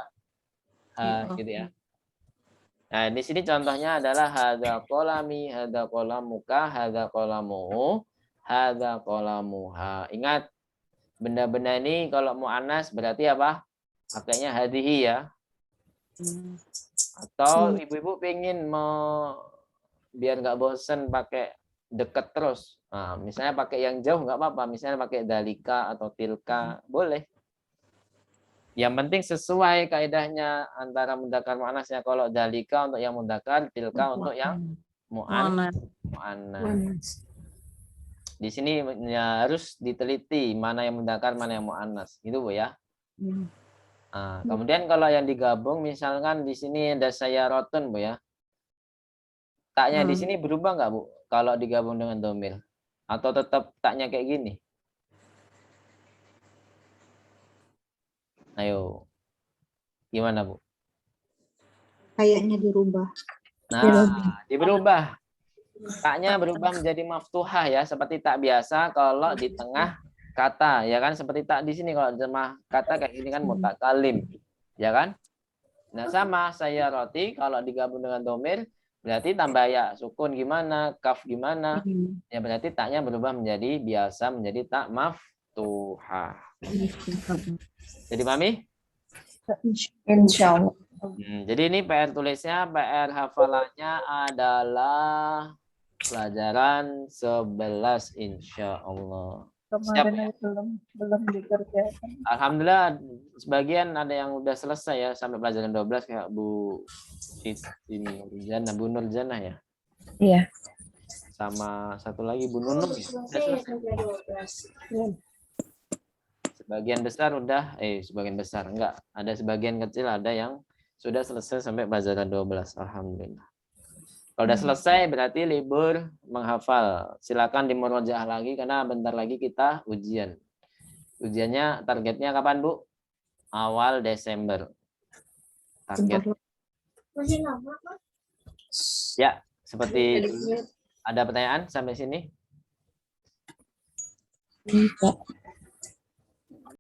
Gitu ya. Nah, di sini contohnya adalah hadza qalami, hadza qalamuka, hadza qalamuhu, hadza qalamuha. Ingat, benda-benda ini kalau muannas berarti apa? Pakainya hadhihi ya. Atau ibu-ibu pengen biar nggak bosen pakai deket terus. Nah, misalnya pakai yang jauh nggak apa-apa. Misalnya pakai dalika atau tilka, boleh. Yang penting sesuai kaidahnya antara mudzakkar muannasnya. Kalau dalika untuk yang mudzakkar, tilka untuk yang muannas. Di sini ya harus diteliti mana yang mudzakkar, mana yang muannas. Gitu, Bu ya. Nah, kemudian kalau yang digabung, misalkan di sini ada sayaratun, Bu ya. Taknya di sini berubah nggak, Bu? Kalau digabung dengan domir? Atau tetap taknya kayak gini? Ayo. Gimana, Bu? Kayaknya dirubah. Nah, berubah. Taknya berubah menjadi maftuhah ya, seperti tak biasa kalau di tengah kata, ya kan? Seperti tak di sini kalau jemaah kata kayak gini kan mutakalim, ya kan? Nah, sama saya roti kalau digabung dengan domir berarti tambah ya sukun gimana, kaf gimana, ya berarti taknya berubah menjadi biasa menjadi tak maftuhah. Jadi pahami? Insya Allah. Jadi ini PR tulisnya, PR hafalannya adalah pelajaran 11 insya Allah. Kemarin belum dikerjakan. Alhamdulillah sebagian ada yang udah selesai ya sampai pelajaran 12 kayak Bu Nurjana ya. Iya. sama satu lagi Bu Nunung ya. Sudah selesai. Sebagian besar udah, sebagian besar enggak, ada sebagian kecil ada yang sudah selesai sampai Bazara 12. Alhamdulillah. Kalau udah selesai berarti libur menghafal. Silakan dimurojaah lagi karena bentar lagi kita ujian. Ujiannya targetnya kapan, Bu? Awal Desember. Target. Ya, seperti ada pertanyaan sampai sini? Enggak.